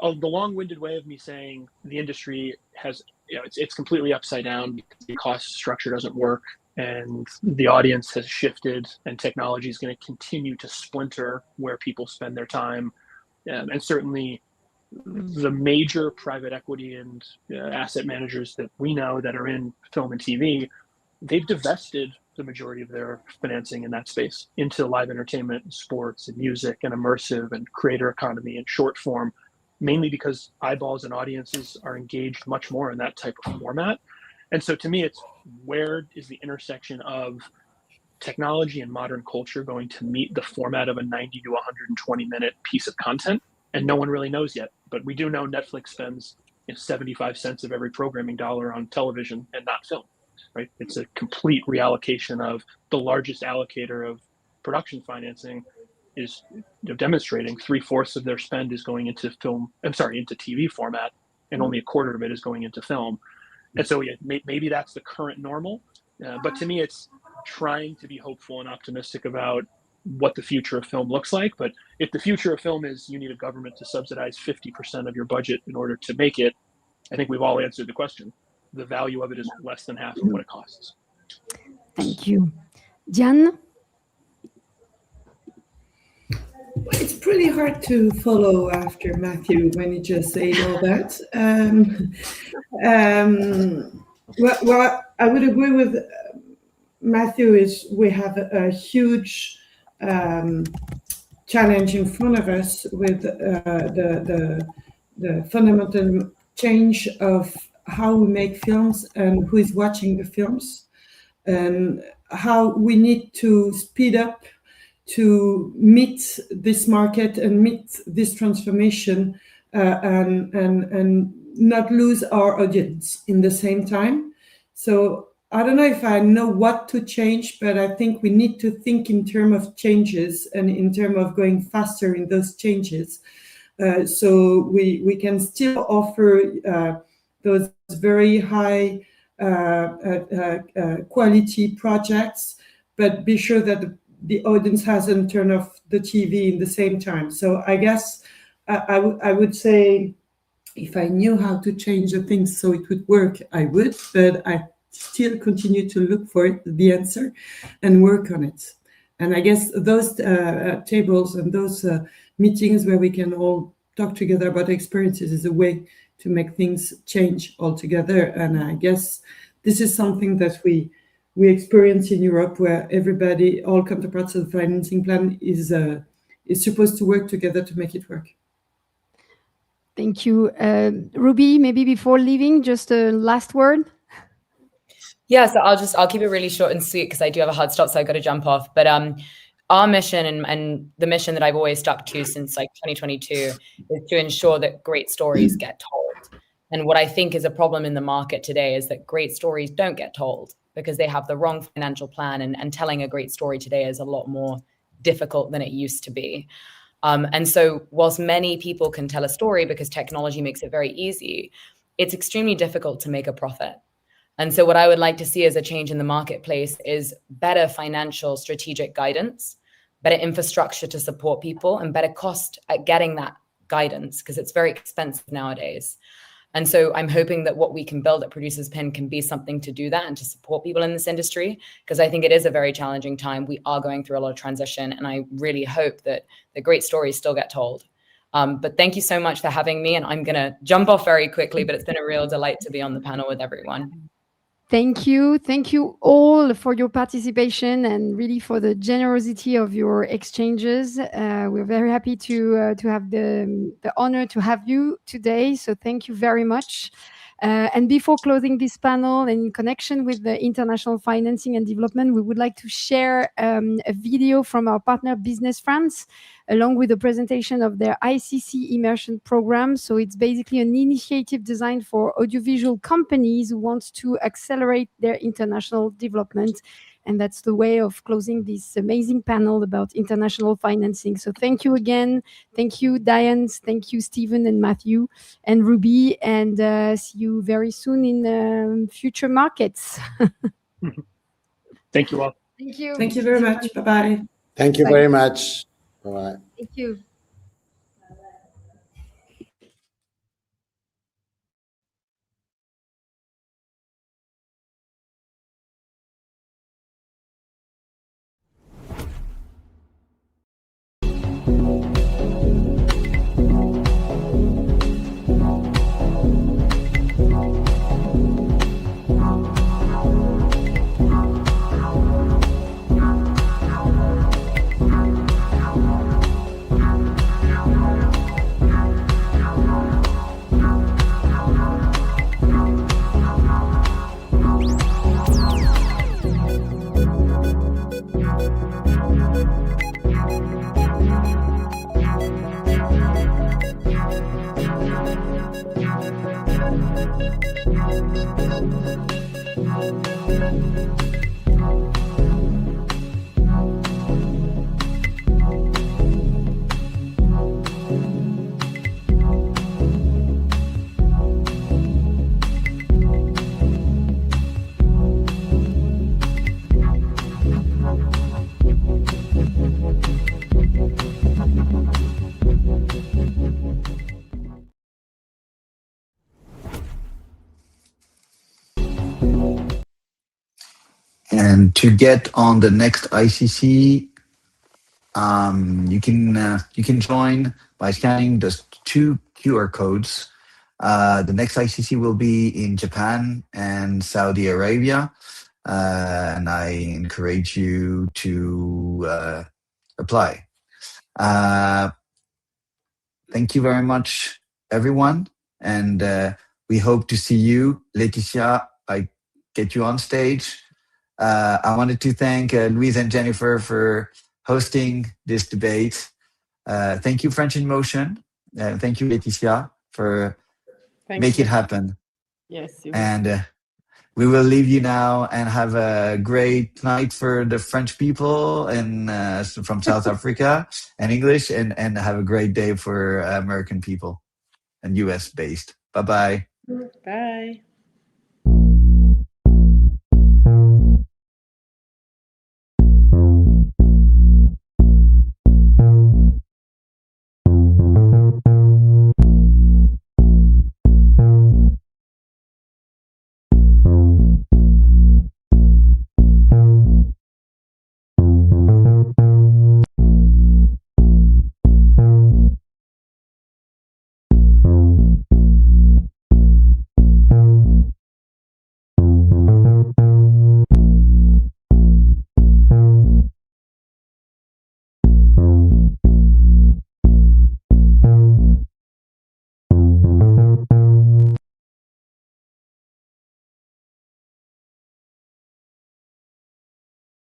long-winded way of me saying the industry has, it's completely upside down because the cost structure doesn't work and the audience has shifted and technology is going to continue to splinter where people spend their time. And certainly the major private equity and asset managers that we know that are in film and TV, they've divested the majority of their financing in that space into live entertainment and sports and music and immersive and creator economy and short form, mainly because eyeballs and audiences are engaged much more in that type of format. And so to me, it's where is the intersection of technology and modern culture going to meet the format of a 90 to 120 minute piece of content? And no one really knows yet, but we do know Netflix spends 75 cents of every programming dollar on television and not film, right? It's a complete reallocation of the largest allocator of production financing is demonstrating 3/4 of their spend is going into into TV format, and only 1/4 of it is going into film. And so maybe that's the current normal, but to me, it's trying to be hopeful and optimistic about what the future of film looks like. But if the future of film is you need a government to subsidize 50% of your budget in order to make it, I think we've all answered the question. The value of it is less than half of what it costs. Thank you. Diane? It's pretty hard to follow after Matthew when he just said all that. Well, I would agree with Matthew, is we have a huge challenge in front of us with the fundamental change of how we make films and who is watching the films, and how we need to speed up to meet this market and meet this transformation, and not lose our audience in the same time. So I don't know if I know what to change, but I think we need to think in terms of changes and in terms of going faster in those changes. So we can still offer those very high quality projects, but be sure that the audience hasn't turned off the TV in the same time. So I guess I would say, if I knew how to change the things so it would work, I would, but I still continue to look for it, the answer, and work on it. And I guess those tables and those meetings where we can all talk together about experiences is a way to make things change altogether. And I guess this is something that we experience in Europe, where everybody, all counterparts of the financing plan is supposed to work together to make it work. Thank you. Ruby, maybe before leaving, just a last word. Yeah, so I'll keep it really short and sweet because I do have a hard stop, so I've got to jump off. But our mission and the mission that I've always stuck to since like 2022 is to ensure that great stories get told. And what I think is a problem in the market today is that great stories don't get told because they have the wrong financial plan, and telling a great story today is a lot more difficult than it used to be. And so whilst many people can tell a story because technology makes it very easy, it's extremely difficult to make a profit. And so what I would like to see as a change in the marketplace is better financial strategic guidance, better infrastructure to support people, and better cost at getting that guidance, because it's very expensive nowadays. And so I'm hoping that what we can build at Producers Pin can be something to do that and to support people in this industry, because I think it is a very challenging time. We are going through a lot of transition, and I really hope that the great stories still get told. But thank you so much for having me, and I'm going to jump off very quickly, but it's been a real delight to be on the panel with everyone. Thank you. Thank you all for your participation and really for the generosity of your exchanges. We're very happy to have the honor to have you today. So thank you very much. And before closing this panel, and in connection with the international financing and development, we would like to share a video from our partner Business France, along with a presentation of their ICC immersion program. So it's basically an initiative designed for audiovisual companies who want to accelerate their international development. And that's the way of closing this amazing panel about international financing. So thank you again. Thank you, Diane. Thank you, Stephen and Matthew and Ruby. And see you very soon in future markets. Thank you all. Thank you. Thank you very much. Bye-bye. Thank you very much. Bye-bye. Thank you. And to get on the next ICC, you can join by scanning the 2 QR codes. The next ICC will be in Japan and Saudi Arabia. and I encourage you to apply. Thank you very much, everyone, and we hope to see you. Laetitia, I get you on stage. I wanted to thank Louise and Jennifer for hosting this debate. Thank you, French in Motion. Thank you, Laetitia, for make it happen. Yes. And we will leave you now and have a great night for the French people and from South Africa and English, and have a great day for American people and US based. Bye-bye. Bye.